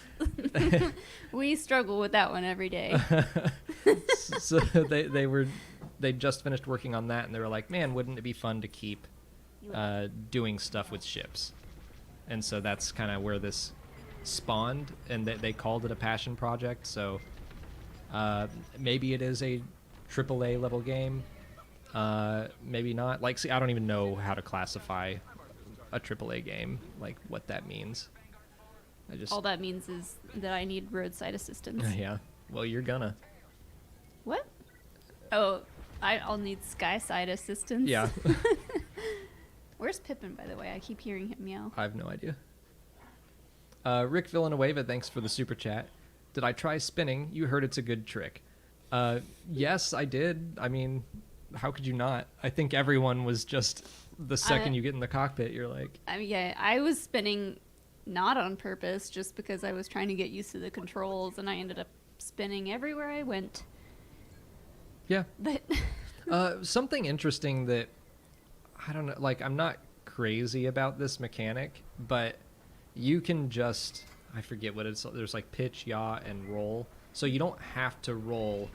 We struggle with that one every day. So they just finished working on that, and they were like, man, wouldn't it be fun to keep doing stuff with ships? And so that's kind of where this spawned, and they called it a passion project. So maybe it is a AAA level game, maybe not. Like, see, I don't even know how to classify a AAA game, like what that means. All that means is that I need roadside assistance. Yeah. Well, you're gonna. What? Oh, I'll need skyside assistance. Yeah. Where's Pippin, by the way? I keep hearing him meow. I have no idea. Rick Villanueva, thanks for the super chat. Did I try spinning? You heard it's a good trick. Yes, I did. I mean, how could you not? I think everyone was just, the second you get in the cockpit, you're like... I mean, yeah, I was spinning not on purpose, just because I was trying to get used to the controls, and I ended up spinning everywhere I went. Yeah. But something interesting that, I don't know, like, I'm not crazy about this mechanic, but you can just, I forget what it's, there's like pitch, yaw, and roll. So you don't have to roll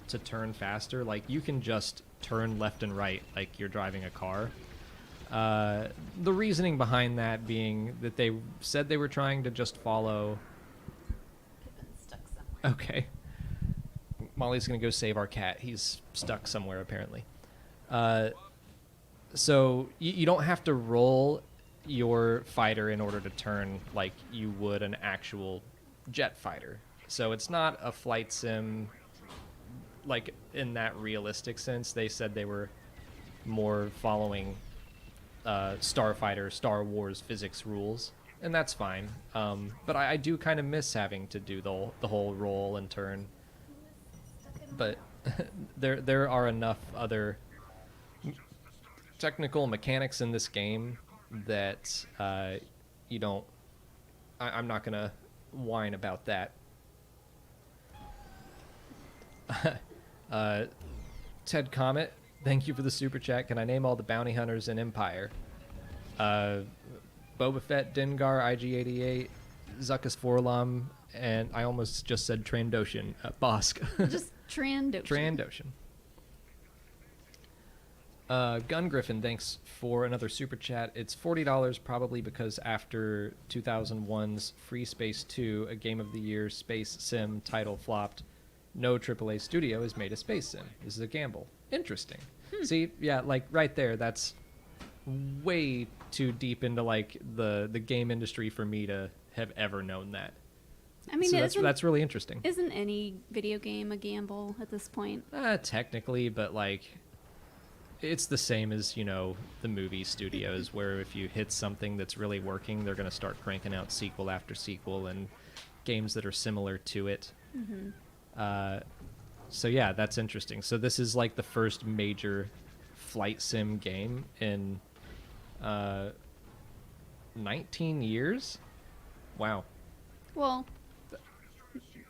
to turn faster. Like, you can just turn left and right like you're driving a car. The reasoning behind that being that they said they were trying to just follow... Pippin's stuck somewhere. Okay. Molly's going to go save our cat. He's stuck somewhere, apparently. So you don't have to roll your fighter in order to turn like you would an actual jet fighter. So it's not a flight sim, like, in that realistic sense. They said they were more following Starfighter, Star Wars physics rules, and that's fine. But I do kind of miss having to do the whole roll and turn. But there are enough other technical mechanics in this game that you don't... I'm not going to whine about that. Ted Comet, thank you for the super chat. Can I name all the bounty hunters in Empire? Boba Fett, Dengar, IG-88, Zuckus Forlom, and I almost just said Trandoshan. Bosk. Just Trandoshan. Gun Griffin, thanks for another super chat. It's $40 probably because after 2001's Free Space 2, a Game of the Year space sim title flopped, no AAA studio has made a space sim. This is a gamble. Interesting. See, yeah, like right there, that's way too deep into like the game industry for me to have ever known that. I mean, so that's really interesting. Isn't any video game a gamble at this point? Technically, but like... It's the same as, the movie studios, where if you hit something that's really working, they're going to start cranking out sequel after sequel and games that are similar to it. Mm-hmm. So yeah, that's interesting. So this is like the first major flight sim game in 19 years? Wow. Well,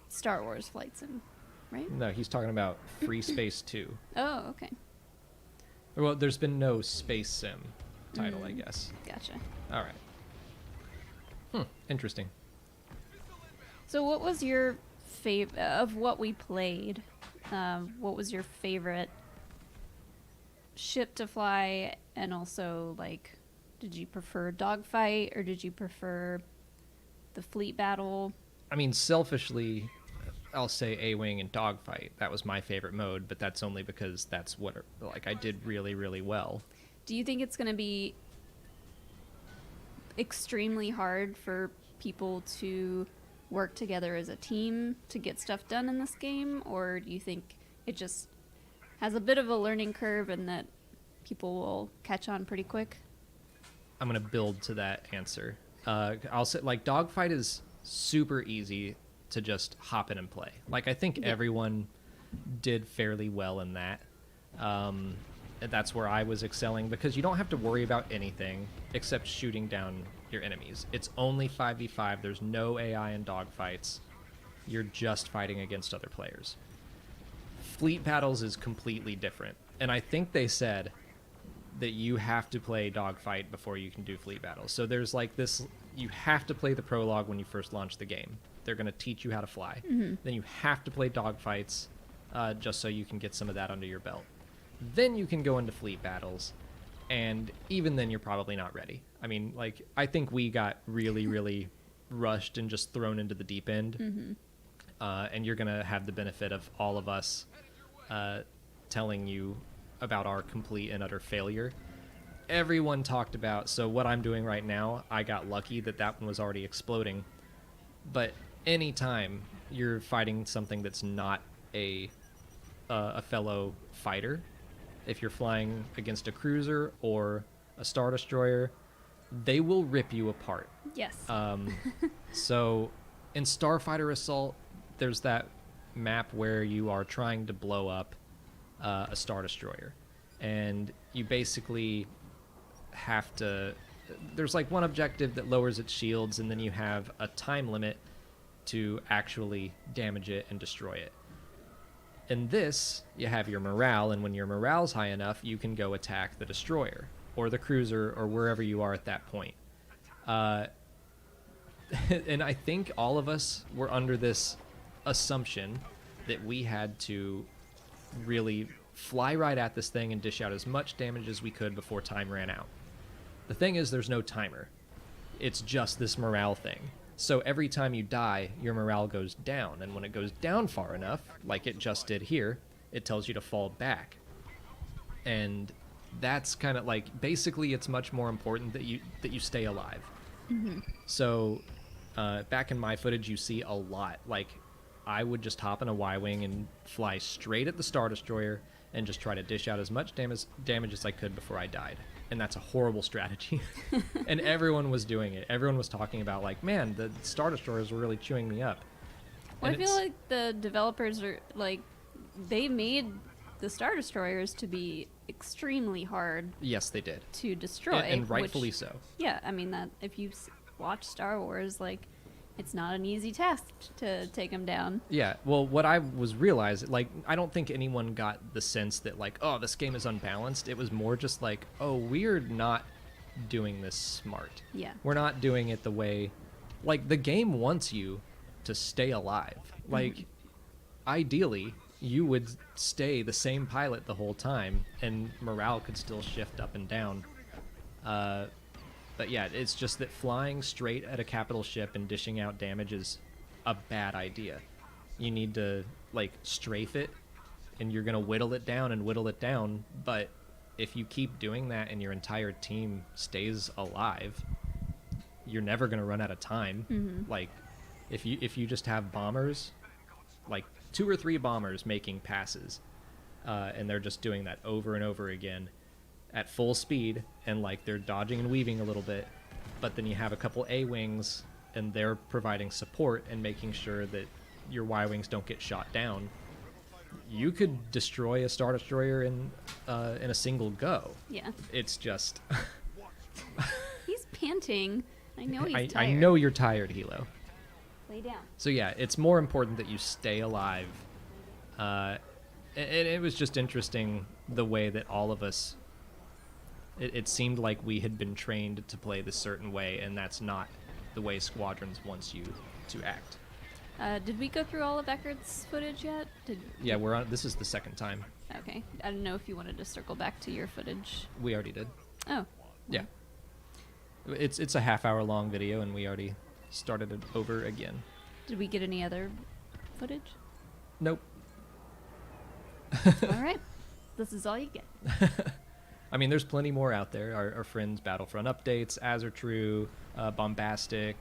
Star Wars flight sim, right? No, he's talking about Free Space 2. Oh, okay. Well, there's been no space sim title, I guess. Gotcha. All right. Interesting. So what was your favorite, of what we played, what was your favorite ship to fly? And also, like, did you prefer dogfight or did you prefer the fleet battle? I mean, selfishly, I'll say A-Wing and dogfight. That was my favorite mode, but that's only because that's what, like, I did really, really well. Do you think it's going to be extremely hard for people to work together as a team to get stuff done in this game? Or do you think it just has a bit of a learning curve and that people will catch on pretty quick? I'm gonna build to that answer. I'll say like dogfight is super easy to just hop in and play. Like I think everyone did fairly well in that. That's where I was excelling because you don't have to worry about anything except shooting down your enemies. It's only 5v5. There's no AI in dogfights. You're just fighting against other players. Fleet battles is completely different. And I think they said that you have to play dogfight before you can do fleet battles. So there's like this, you have to play the prologue when you first launch the game. They're going to teach you how to fly. Then you have to play dogfights just so you can get some of that under your belt. Then you can go into fleet battles, and even then you're probably not ready. I mean, like, I think we got really, really rushed and just thrown into the deep end. And you're going to have the benefit of all of us telling you about our complete and utter failure. Everyone talked about, so what I'm doing right now, I got lucky that that one was already exploding. But anytime you're fighting something that's not a fellow fighter, if you're flying against a cruiser or a Star Destroyer, they will rip you apart. Yes. So in Starfighter Assault, there's that map where you are trying to blow up a Star Destroyer. And you basically have to... There's like one objective that lowers its shields, and then you have a time limit to actually damage it and destroy it. In this, you have your morale, and when your morale's high enough, you can go attack the destroyer or the cruiser or wherever you are at that point. And I think all of us were under this assumption that we had to really fly right at this thing and dish out as much damage as we could before time ran out. The thing is, there's no timer. It's just this morale thing. So every time you die, your morale goes down, and when it goes down far enough, like it just did here, it tells you to fall back. And that's kind of like, basically it's much more important that you stay alive. So back in my footage, you see a lot. Like, I would just hop in a Y-Wing and fly straight at the Star Destroyer and just try to dish out as much damage as I could before I died. And that's a horrible strategy. And everyone was doing it. Everyone was talking about, like, man, the Star Destroyers were really chewing me up. Well, I feel like the developers are, like, they made the Star Destroyers to be extremely hard. Yes, they did. To destroy. And rightfully so. Yeah, I mean, that if you watch Star Wars, like, it's not an easy task to take them down. Yeah, well, what I was realizing, like, I don't think anyone got the sense that, like, oh, this game is unbalanced. It was more just like, oh, we're not doing this smart. Yeah. We're not doing it the way, like, the game wants you to stay alive. Like, ideally, you would stay the same pilot the whole time, and morale could still shift up and down. But yeah, it's just that flying straight at a capital ship and dishing out damage is a bad idea. You need to, like, strafe it, and you're going to whittle it down, but if you keep doing that and your entire team stays alive, you're never going to run out of time. Like, if you just have bombers, like 2 or 3 bombers making passes, and they're just doing that over and over again, at full speed, and like they're dodging and weaving a little bit, but then you have a couple A-wings and they're providing support and making sure that your Y-wings don't get shot down. You could destroy a Star Destroyer in a single go. Yeah. It's just... He's panting. I know he's tired. I know you're tired, Hilo. Lay down. So yeah, it's more important that you stay alive. And it was just interesting the way that all of us... It seemed like we had been trained to play this certain way, and that's not the way Squadrons wants you to act. Did we go through all of Eckhart's footage yet? Yeah, we're on. This is the second time. Okay. I don't know if you wanted to circle back to your footage. We already did. Oh. Yeah. It's a half-hour long video, and we already started it over again. Did we get any other footage? Nope. All right. This is all you get. I mean, there's plenty more out there. Our friends Battlefront updates, as are true, bombastic.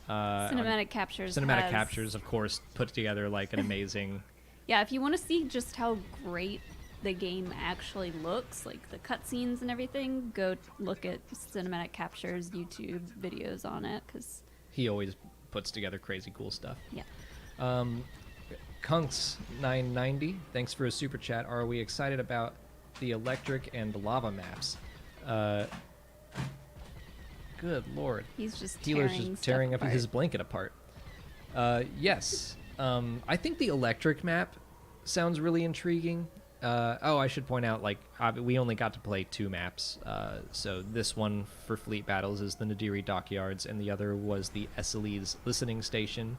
Cinematic captures. Cinematic captures, of course, put together like an amazing... Yeah, if you want to see just how great the game actually looks, like the cutscenes and everything, go look at Cinematic Capture's YouTube videos on it, because He always puts together crazy cool stuff. yeah. Kunks990, thanks for a super chat. Are we excited about the electric and lava maps? Good lord. He's just Healer's tearing just stuff tearing up apart. his blanket apart. Yes. I think the electric map sounds really intriguing. I should point out, like, we only got to play 2 maps. So this one for Fleet Battles is the Nadiri Dockyards, and the other was the Esseles Listening Station.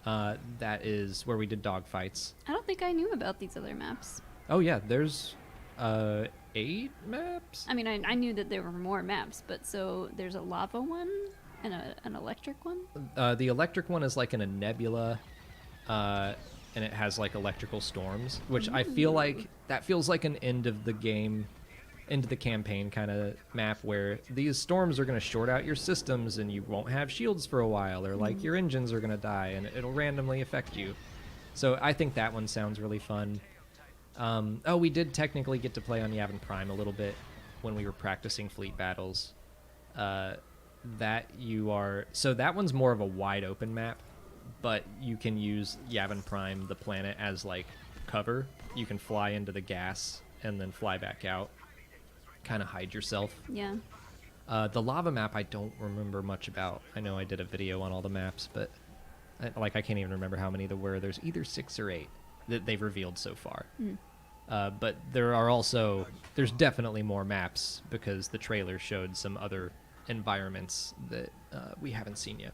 That is where we did dogfights. I don't think I knew about these other maps. Oh yeah, there's 8 maps. I mean, I knew that there were more maps, but so there's a lava one and an electric one? The electric one is like in a nebula, and it has like electrical storms, which I feel like that feels like an end of the game, end of the campaign kind of map where these storms are going to short out your systems and you won't have shields for a while, or like your engines are going to die and it'll randomly affect you. So I think that one sounds really fun. We did technically get to play on Yavin Prime a little bit when we were practicing Fleet Battles. That one's more of a wide open map, but you can use Yavin Prime, the planet, as like cover. You can fly into the gas and then fly back out, kind of hide yourself. Yeah. The lava map I don't remember much about. I know I did a video on all the maps, but I can't even remember how many there were. There's either 6 or 8 that they've revealed so far. But there's definitely more maps because the trailer showed some other environments that we haven't seen yet.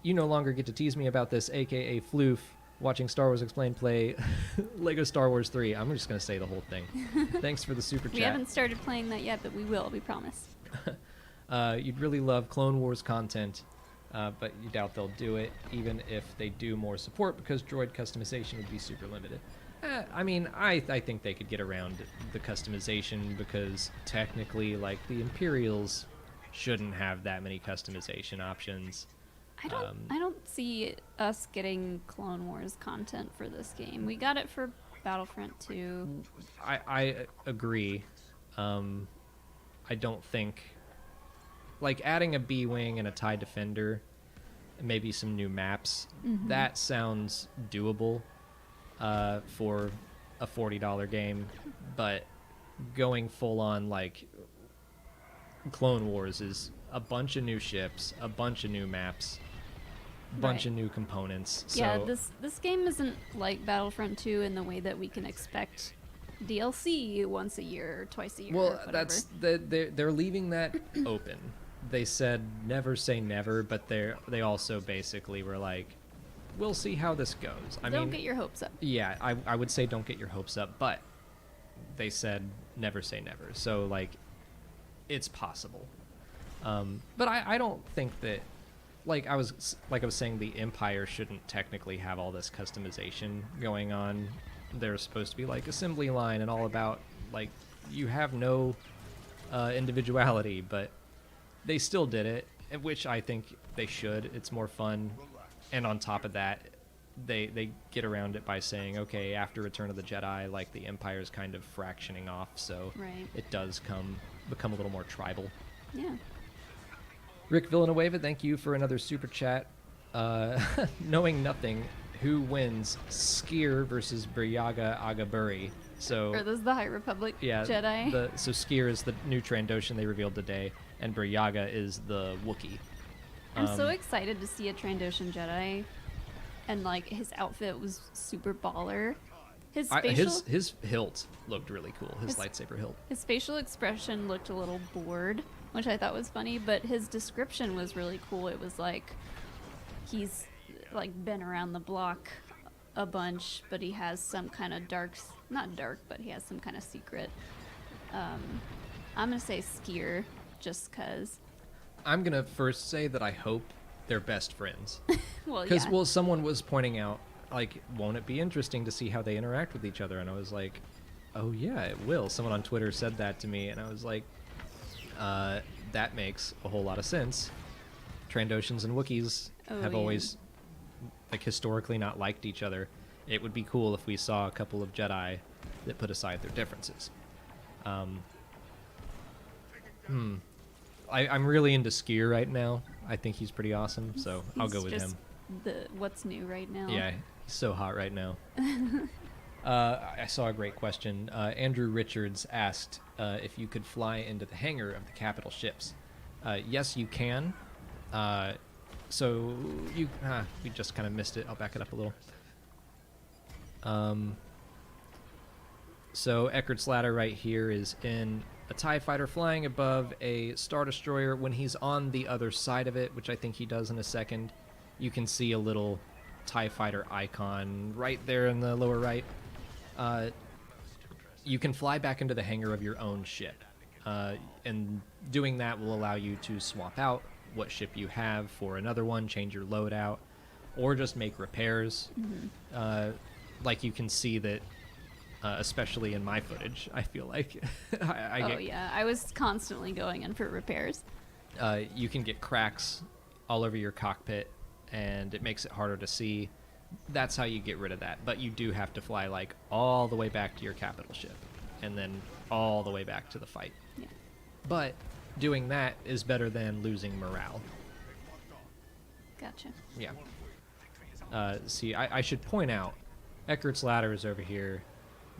You no longer get to tease me about this, aka Floof, watching Star Wars Explained play Lego Star Wars 3. I'm just going to say the whole thing. Thanks for the super chat. We haven't started playing that yet, but we will, we promise. You'd really love Clone Wars content, but you doubt they'll do it, even if they do more support, because droid customization would be super limited. I think they could get around the customization, because technically, like, the Imperials shouldn't have that many customization options. I don't see us getting Clone Wars content for this game. We got it for Battlefront 2. I agree. I don't think, like, adding a B-Wing and a TIE Defender, and maybe some new maps, that sounds doable for a $40 game, but going full on, like, Clone Wars is a bunch of new ships, a bunch of new maps, bunch of new components. So Yeah, this game isn't like Battlefront 2 in the way that we can expect DLC once a year or twice a year. well, or whatever. that's they're leaving that open. They said never say never, but they also basically were like, we'll see how this goes. Don't get your hopes up. Yeah, I would say don't get your hopes up, but they said never say never. So, like, it's possible. But I don't think that, like I was saying, the Empire shouldn't technically have all this customization going on. They're supposed to be like assembly line and all about, like, you have no individuality, but they still did it, which I think they should. It's more fun. And on top of that, they get around it by saying, okay, after Return of the Jedi, like, the Empire's kind of fractioning off, so Right. it does become a little more tribal. Yeah. Rick Villanueva, thank you for another super chat. Knowing nothing, who wins, Skier versus Buryaga Agaburi? So Are those the High Republic Jedi? So Skier is the new Trandoshan they revealed today, and Buryaga is the Wookiee. I'm so excited to see a Trandoshan Jedi, and like his outfit was super baller. His hilt looked really cool. His lightsaber hilt. His facial expression looked a little bored, which I thought was funny, but his description was really cool. It was like he's like been around the block a bunch, but he has some kind of not dark, but he has some kind of secret. I'm gonna say Skier, just cause. I'm gonna first say that I hope they're best friends. Well, Because, yeah. someone was pointing out, like, won't it be interesting to see how they interact with each other? And I was like, oh yeah, it will. Someone on Twitter said that to me, and I was like, that makes a whole lot of sense. Trandoshans and Wookiees have always, like, historically not liked each other. it would be cool if we saw a couple of Jedi that put aside their differences. I'm really into Skier right now. I think he's pretty awesome, so I'll go with him. What's new right now. Yeah, he's so hot right now. I saw a great question. Andrew Richards asked if you could fly into the hangar of the capital ships. Yes, you can. So we just kind of missed it. I'll back it up a little. So Eckert's ladder right here is in a TIE fighter flying above a Star Destroyer. When he's on the other side of it, which I think he does in a second, you can see a little TIE fighter icon right there in the lower right. You can fly back into the hangar of your own ship. And doing that will allow you to swap out what ship you have for another one, change your loadout, or just make repairs. Like you can see that, especially in my footage, I feel like I was constantly going in for repairs. You can get cracks all over your cockpit, and it makes it harder to see. That's how you get rid of that. But you do have to fly like all the way back to your capital ship, and then all the way back to the fight. Yeah. But doing that is better than losing morale. Gotcha. Yeah. See, I should point out, Eckert's ladder is over here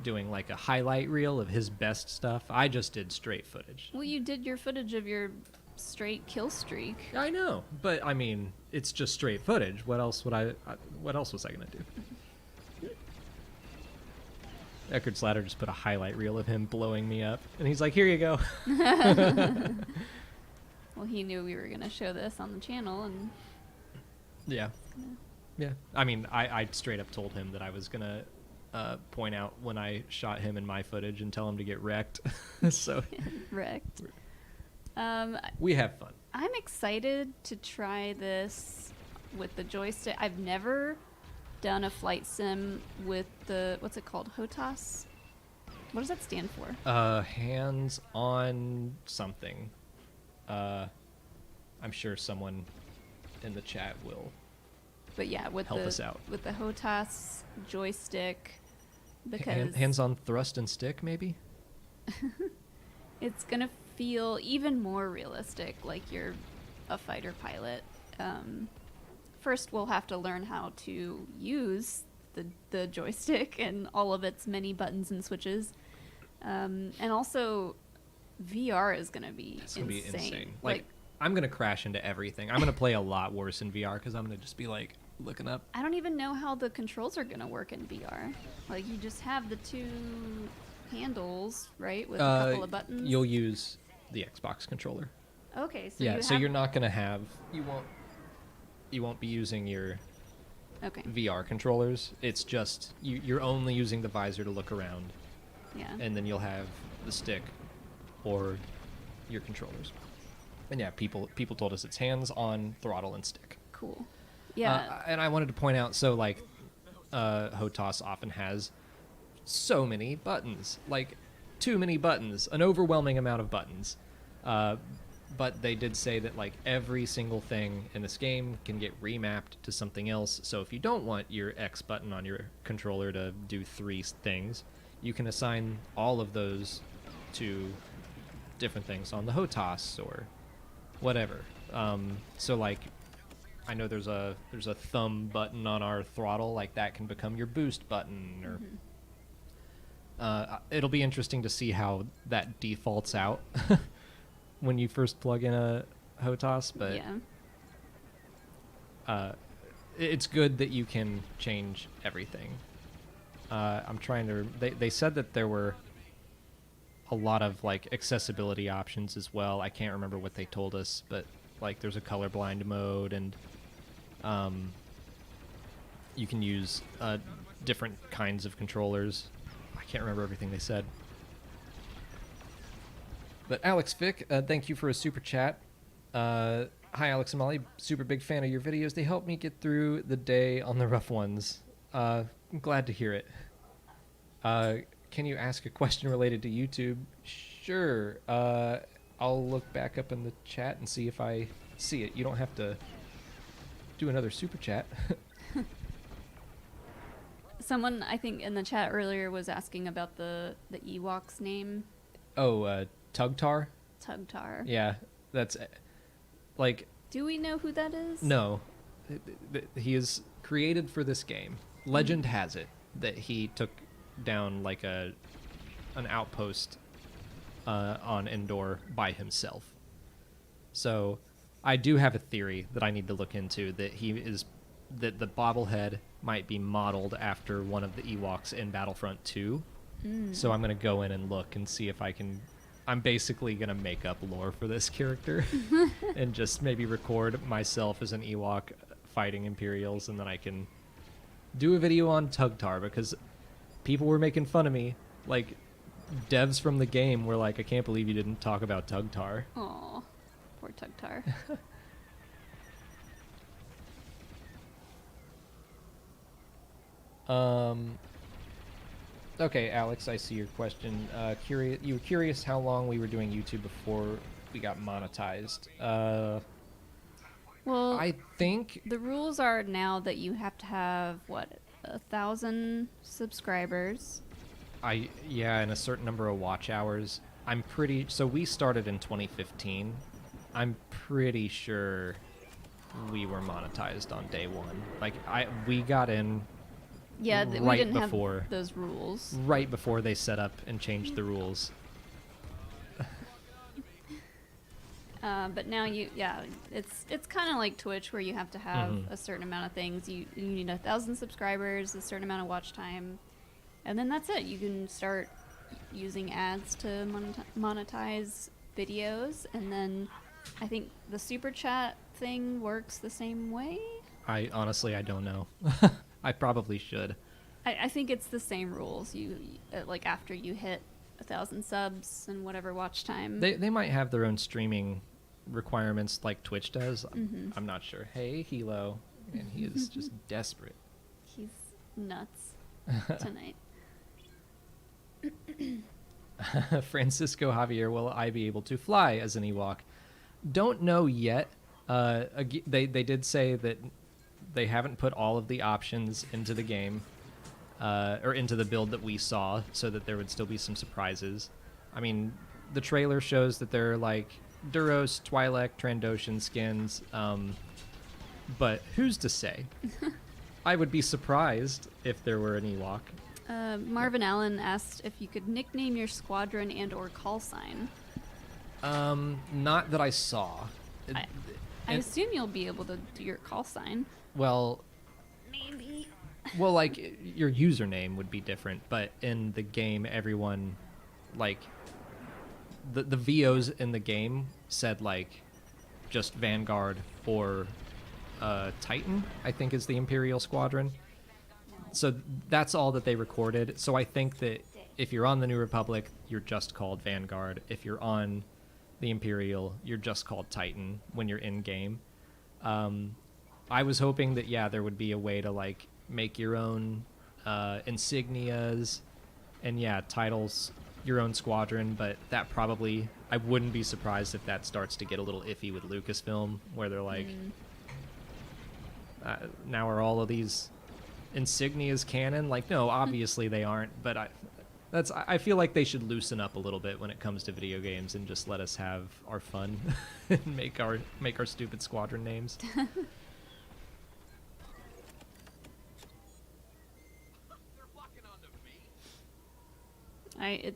doing like a highlight reel of his best stuff. I just did straight footage. Well, you did your footage of your straight kill streak. I know, but I mean, it's just straight footage. What else was I gonna do? Eckert's ladder just put a highlight reel of him blowing me up, and he's like, "Here you go." Well, he knew we were gonna show this on the channel, and yeah. I mean, I straight up told him that I was gonna point out when I shot him in my footage and tell him to get wrecked. So wrecked. We have fun. I'm excited to try this with the joystick. I've never done a flight sim with the, what's it called, HOTAS? What does that stand for? Hands on something. I'm sure someone in the chat will. But yeah, with help us out with the HOTAS joystick, because hands on thrust and stick, maybe. it's gonna feel even more realistic, like you're a fighter pilot. First, we'll have to learn how to use the joystick and all of its many buttons and switches, and also VR is gonna be insane. Like I'm gonna crash into everything. I'm gonna play a lot worse in VR because I'm gonna just be like looking up. I don't even know how the controls are gonna work in VR. Like you just have the two handles, right, with a couple of buttons. You'll use the Xbox controller. Okay, so yeah, so you're not gonna have you won't be using your VR controllers. It's just you're only using the visor to look around. Yeah. And then you'll have the stick or your controllers. And yeah, people told us it's hands on throttle and stick. Cool. Yeah. And I wanted to point out, so like HOTAS often has so many buttons, like too many buttons, an overwhelming amount of buttons. But they did say that like every single thing in this game can get remapped to something else. So if you don't want your X button on your controller to do 3 things, you can assign all of those to different things on the HOTAS or whatever. So like I know there's a thumb button on our throttle, like that can become your boost button, or it'll be interesting to see how that defaults out when you first plug in a HOTAS, but it's good that you can change everything. I'm trying to they said that there were a lot of like accessibility options as well. I can't remember what they told us, but like there's a colorblind mode, and you can use different kinds of controllers. I can't remember everything they said. But Alex Vick, thank you for a super chat. Hi Alex and Molly, super big fan of your videos. They help me get through the day on the rough ones. I'm glad to hear it. Can you ask a question related to YouTube? Sure. I'll look back up in the chat and see if I see it. You don't have to do another super chat. Someone I think in the chat earlier was asking about the Ewok's name, Oh, Tugtar? Tugtar. Yeah, that's like Do we know who that is? no. He is created for this game. Legend has it that he took down like an outpost on Endor by himself. So I do have a theory that I need to look into that the bobblehead might be modeled after one of the Ewoks in Battlefront 2. So I'm going to go in and look and see if I can. I'm basically going to make up lore for this character and just maybe record myself as an Ewok fighting Imperials, and then I can do a video on Tugtar because people were making fun of me. Like, devs from the game were like, I can't believe you didn't talk about Tugtar. Aw, poor Tugtar. Okay, Alex, I see your question. You were curious how long we were doing YouTube before we got monetized. Well, I think the rules are now that you have to have, 1,000 subscribers. and a certain number of watch hours. So we started in 2015. I'm pretty sure we were monetized on day one. Like we got in Yeah, we right didn't before have those rules. right before they set up and changed the rules. But now it's kind of like Twitch where you have to have a certain amount of things. You need 1,000 subscribers, a certain amount of watch time, and then that's it. You can start using ads to monetize videos, and then I think the super chat thing works the same way. I don't know. I probably should. I think it's the same rules. You like after you hit 1,000 subs and whatever watch time. They might have their own streaming requirements like Twitch does. I'm not sure. Hey, Hilo. And he is just desperate. He's nuts tonight. Francisco Javier, will I be able to fly as an Ewok? Don't know yet. They did say that they haven't put all of the options into the game, or into the build that we saw, so that there would still be some surprises. I mean, the trailer shows that they're like Duros, Twi'lek, Trandoshan skins, but who's to say? I would be surprised if there were an Ewok. Marvin Allen asked if you could nickname your squadron and or call sign. Not that I saw. I assume you'll be able to do your call sign. Well, Maybe. well, like your username would be different, but in the game, everyone, like, the VOs in the game said like just Vanguard or Titan, I think is the Imperial Squadron. So that's all that they recorded. So I think that if you're on the New Republic, you're just called Vanguard. If you're on the Imperial, you're just called Titan when you're in game. I was hoping that there would be a way to like make your own insignias and titles your own squadron, but that probably, I wouldn't be surprised if that starts to get a little iffy with Lucasfilm, where they're like, now are all of these insignias canon? Like, no, obviously they aren't, but I feel like they should loosen up a little bit when it comes to video games and just let us have our fun and make our stupid squadron names.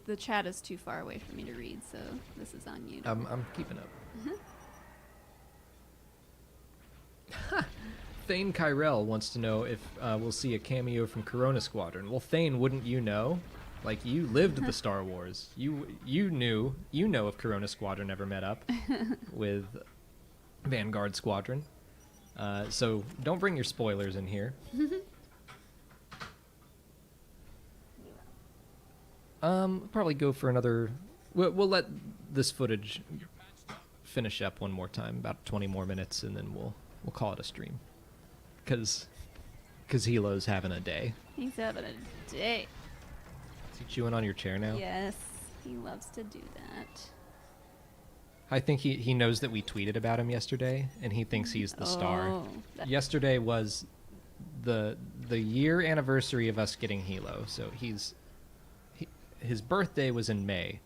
The chat is too far away for me to read, so this is on you. I'm keeping up. Thane Kyrell wants to know if we'll see a cameo from Corona Squadron. Well, Thane, wouldn't you know? Like, you lived the Star Wars. You know if Corona Squadron ever met up with Vanguard Squadron. So don't bring your spoilers in here. Probably go for another. We'll let this footage finish up one more time, about 20 more minutes, and then we'll call it a stream. Cause Hilo's having a day. He's having a day. Is he chewing on your chair now? Yes, he loves to do that. I think he knows that we tweeted about him yesterday, and he thinks he's the star. Oh, Yesterday was the year anniversary of us getting Hilo. So his birthday was in May,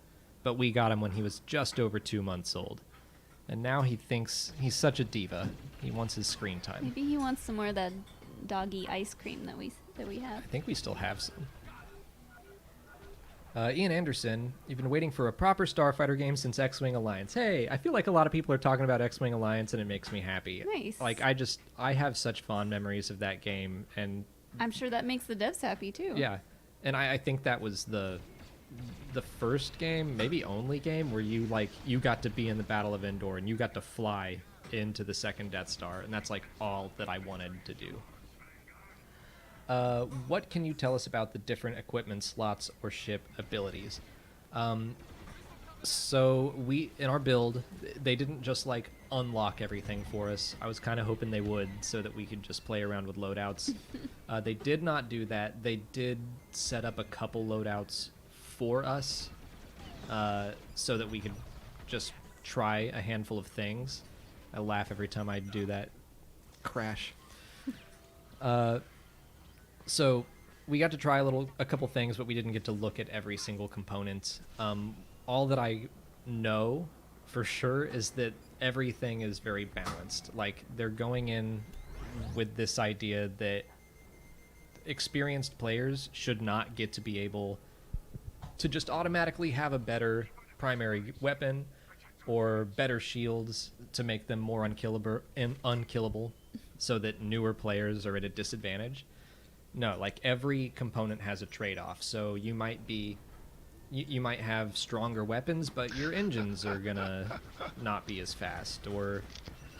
but we got him when he was just over 2 months old. And now he thinks he's such a diva. He wants his screen time. Maybe he wants some more of that doggy ice cream that we have. I think we still have some. Ian Anderson, you've been waiting for a proper Starfighter game since X-Wing Alliance. Hey, I feel like a lot of people are talking about X-Wing Alliance, and it makes me happy. Nice. Like, I have such fond memories of that game, and I'm sure that makes the devs happy too. yeah, and I think that was the first game, maybe only game, where you got to be in the Battle of Endor and you got to fly into the second Death Star, and that's like all that I wanted to do. What can you tell us about the different equipment slots or ship abilities? So we, in our build, they didn't just like unlock everything for us. I was kind of hoping they would, so that we could just play around with loadouts. They did not do that. They did set up a couple loadouts for us, so that we could just try a handful of things. I laugh every time I do that. Crash. So we got to try a couple things, but we didn't get to look at every single component. All that I know for sure is that everything is very balanced. Like, they're going in with this idea that experienced players should not get to be able to just automatically have a better primary weapon or better shields to make them more unkillable so that newer players are at a disadvantage. No, like, every component has a trade-off. So you might have stronger weapons, but your engines are gonna not be as fast, or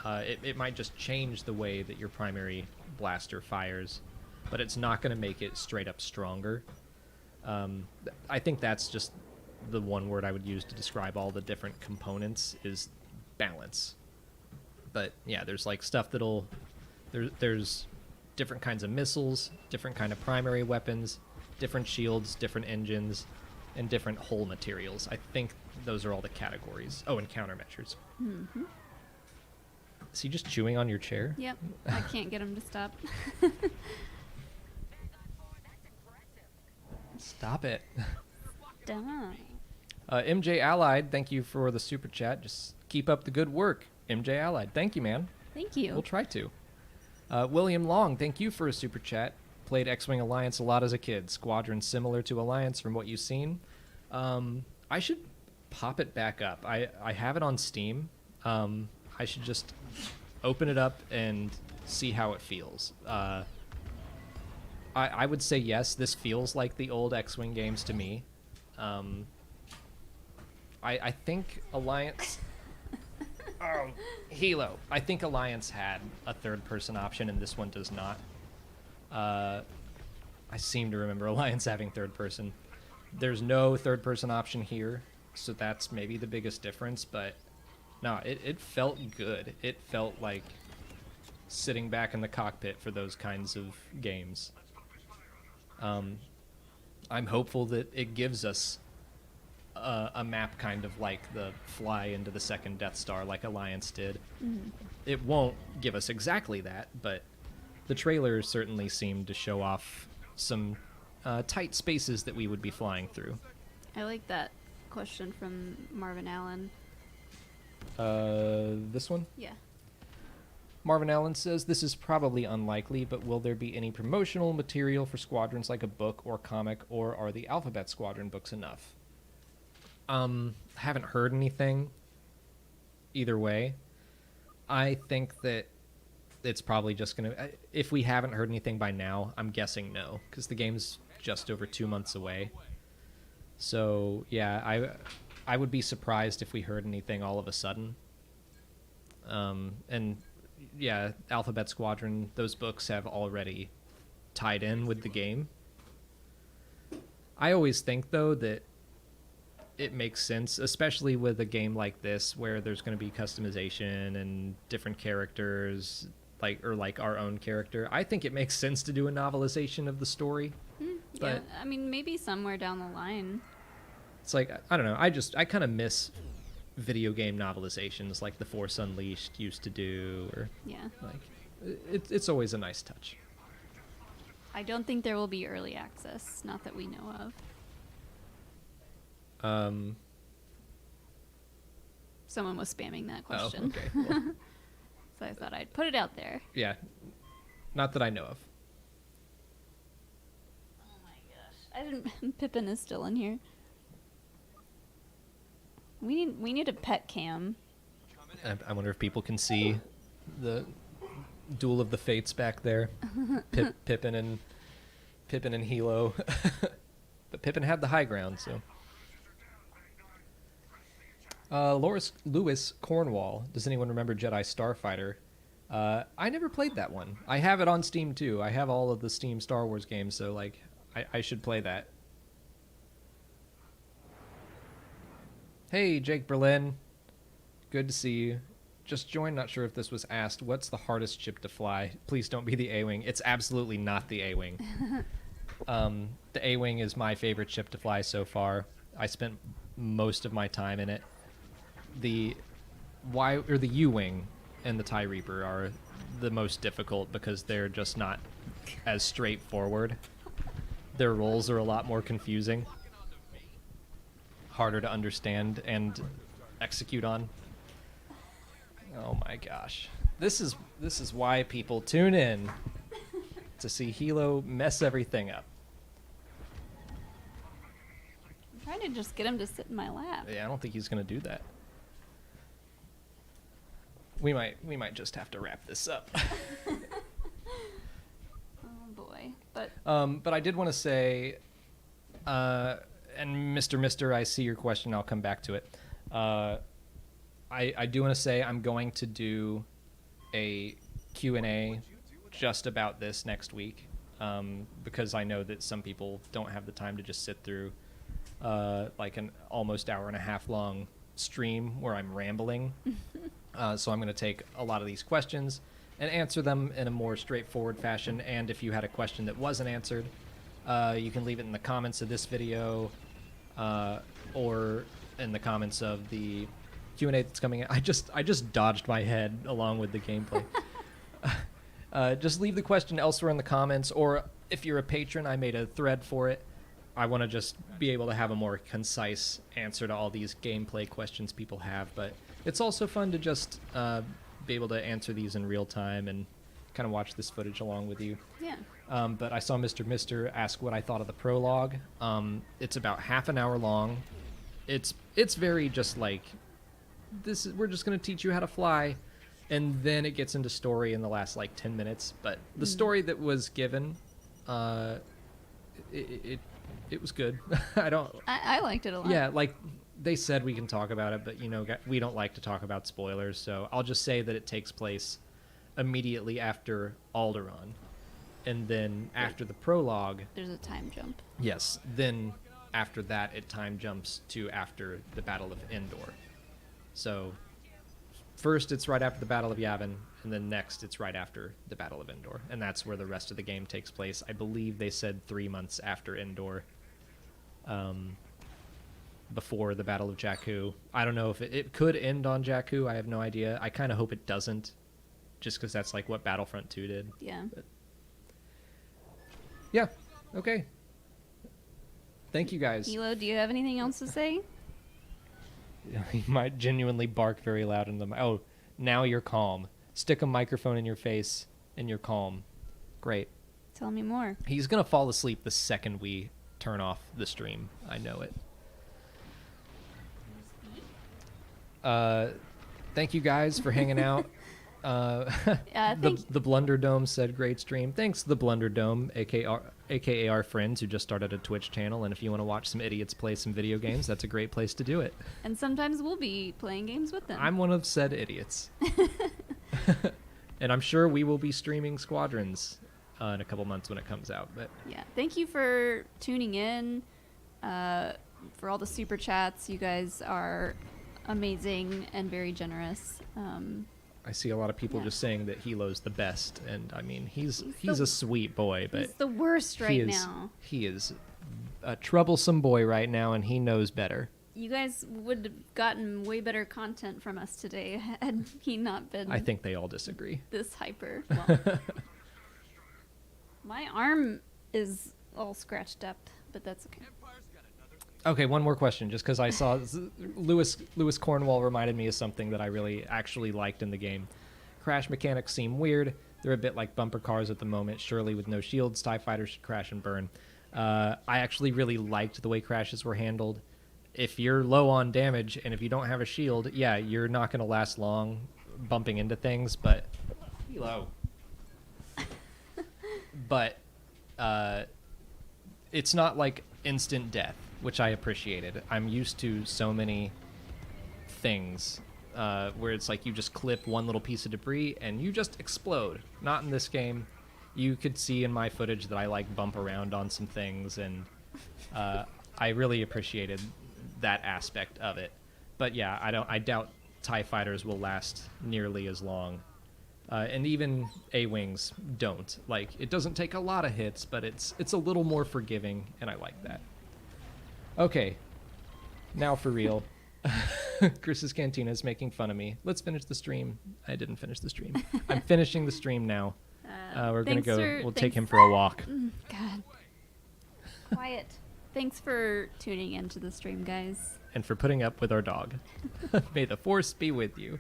it might just change the way that your primary blaster fires, but it's not gonna make it straight up stronger. I think that's just the one word I would use to describe all the different components is balance. But yeah, there's like stuff there's different kinds of missiles, different kind of primary weapons, different shields, different engines, and different hull materials. I think those are all the categories. Oh, and countermeasures. Mm-hmm. Is he just chewing on your chair? Yep. I can't get him to stop. Stop it. Duh. MJ Allied, thank you for the super chat. Just keep up the good work. MJ Allied, thank you, man. Thank you. We'll try to. William Long, thank you for a super chat. Played X-Wing Alliance a lot as a kid. Squadron similar to Alliance from what you've seen. I should pop it back up. I have it on Steam. I should just open it up and see how it feels. I would say yes, this feels like the old X-Wing games to me. I think Alliance... Hilo. I think Alliance had a third-person option, and this one does not. I seem to remember Alliance having third-person. There's no third-person option here, so that's maybe the biggest difference, but no, it felt good. It felt like sitting back in the cockpit for those kinds of games. I'm hopeful that it gives us a map kind of like the fly into the second Death Star like Alliance did. Mm-hmm. It won't give us exactly that, but the trailers certainly seemed to show off some tight spaces that we would be flying through. I like that question from Marvin Allen. This one? Yeah. Marvin Allen says, this is probably unlikely, but will there be any promotional material for Squadrons like a book or comic, or are the Alphabet Squadron books enough? Haven't heard anything either way. I think that it's probably just going to... If we haven't heard anything by now, I'm guessing no, because the game's just over 2 months away. So, yeah, I would be surprised if we heard anything all of a sudden. And, yeah, Alphabet Squadron, those books have already tied in with the game. I always think, though, that it makes sense, especially with a game like this where there's going to be customization and different characters, like our own character. I think it makes sense to do a novelization of the story. Yeah, But I mean, maybe somewhere down the line. it's like, I don't know, I kind of miss video game novelizations like The Force Unleashed used to do, or Yeah. like it's always a nice touch. I don't think there will be early access, not that we know of. Someone was spamming that question. Oh, okay. Well, So I thought I'd put it out there. yeah, not that I know of. Oh my gosh. I didn't Pippin is still in here. We need a pet cam. I wonder if people can see the duel of the fates back there. Pippin and Hilo. But Pippin had the high ground, so. Lewis Cornwall. Does anyone remember Jedi Starfighter? I never played that one. I have it on Steam too. I have all of the Steam Star Wars games, so like I should play that. Hey, Jake Berlin. Good to see you. Just joined, not sure if this was asked. What's the hardest ship to fly? Please don't be the A-Wing. It's absolutely not the A-Wing. The A-Wing is my favorite ship to fly so far. I spent most of my time in it. The U-Wing and the TIE Reaper are the most difficult because they're just not as straightforward. Their roles are a lot more confusing, harder to understand and execute on. Oh my gosh. This is why people tune in to see Hilo mess everything up. I'm trying to just get him to sit in my lap. Yeah, I don't think he's going to do that. We might just have to wrap this up. Oh boy. But But I did want to say, and Mr. I see your question. I'll come back to it. I do want to say I'm going to do a Q&A just about this next week, because I know that some people don't have the time to just sit through like an almost hour and a half long stream where I'm rambling. So I'm going to take a lot of these questions and answer them in a more straightforward fashion. And if you had a question that wasn't answered, you can leave it in the comments of this video or in the comments of the Q&A that's coming in. I just dodged my head along with the gameplay. Just leave the question elsewhere in the comments, or if you're a patron, I made a thread for it. I want to just be able to have a more concise answer to all these gameplay questions people have, but it's also fun to just be able to answer these in real time and kind of watch this footage along with you. yeah. But I saw Mr. ask what I thought of the prologue. It's about half an hour long. It's very just like, we're just going to teach you how to fly, and then it gets into story in the last like 10 minutes. But the story that was given, it was good. I liked it a lot. Yeah, like they said we can talk about it, but we don't like to talk about spoilers, so I'll just say that it takes place immediately after Alderaan, and then after the prologue, There's a time jump. yes, then after that it time jumps to after the Battle of Endor. So first it's right after the Battle of Yavin, and then next it's right after the Battle of Endor, and that's where the rest of the game takes place. I believe they said 3 months after Endor, before the Battle of Jakku. I don't know if it could end on Jakku. I have no idea. I kind of hope it doesn't, just because that's like what Battlefront 2 did. Yeah. But yeah. Okay. Thank you guys. Hilo, do you have anything else to say? He might genuinely bark very loud in the oh, now you're calm. Stick a microphone in your face and you're calm. Great. Tell me more. He's going to fall asleep the second we turn off the stream. I know it. Thank you guys for hanging out. The Blunder Dome said great stream. Thanks, the Blunder Dome, aka our friends who just started a Twitch channel. And if you want to watch some idiots play some video games, that's a great place to do it. And sometimes we'll be playing games with them. I'm one of said idiots. And I'm sure we will be streaming Squadrons in a couple months when it comes out. But yeah, thank you for tuning in, for all the super chats. You guys are amazing and very generous. I see a lot of people just saying that Hilo's the best, and I mean he's a sweet boy, but he's the worst right now. He is a troublesome boy right now, and he knows better. You guys would have gotten way better content from us today had he not been. I think they all disagree. This hyper. Well, My arm is all scratched up, but that's okay. Okay, one more question, just because I saw Lewis Cornwall reminded me of something that I really actually liked in the game. Crash mechanics seem weird. They're a bit like bumper cars at the moment. Surely with no shields, TIE fighters should crash and burn. I actually really liked the way crashes were handled. If you're low on damage and if you don't have a shield, yeah, you're not going to last long bumping into things, but... Hello. But it's not like instant death, which I appreciated. I'm used to so many things where it's like you just clip one little piece of debris and you just explode. Not in this game. You could see in my footage that I like bump around on some things, and I really appreciated that aspect of it. But yeah, I doubt TIE fighters will last nearly as long. And even A-Wings don't. Like, it doesn't take a lot of hits, but it's a little more forgiving, and I like that. Okay, now for real. Chris's Cantina is making fun of me. Let's finish the stream. I didn't finish the stream. I'm finishing the stream now. We're gonna go. We'll take him for a walk. God. Quiet. Thanks for tuning into the stream, guys. And for putting up with our dog. May the force be with you.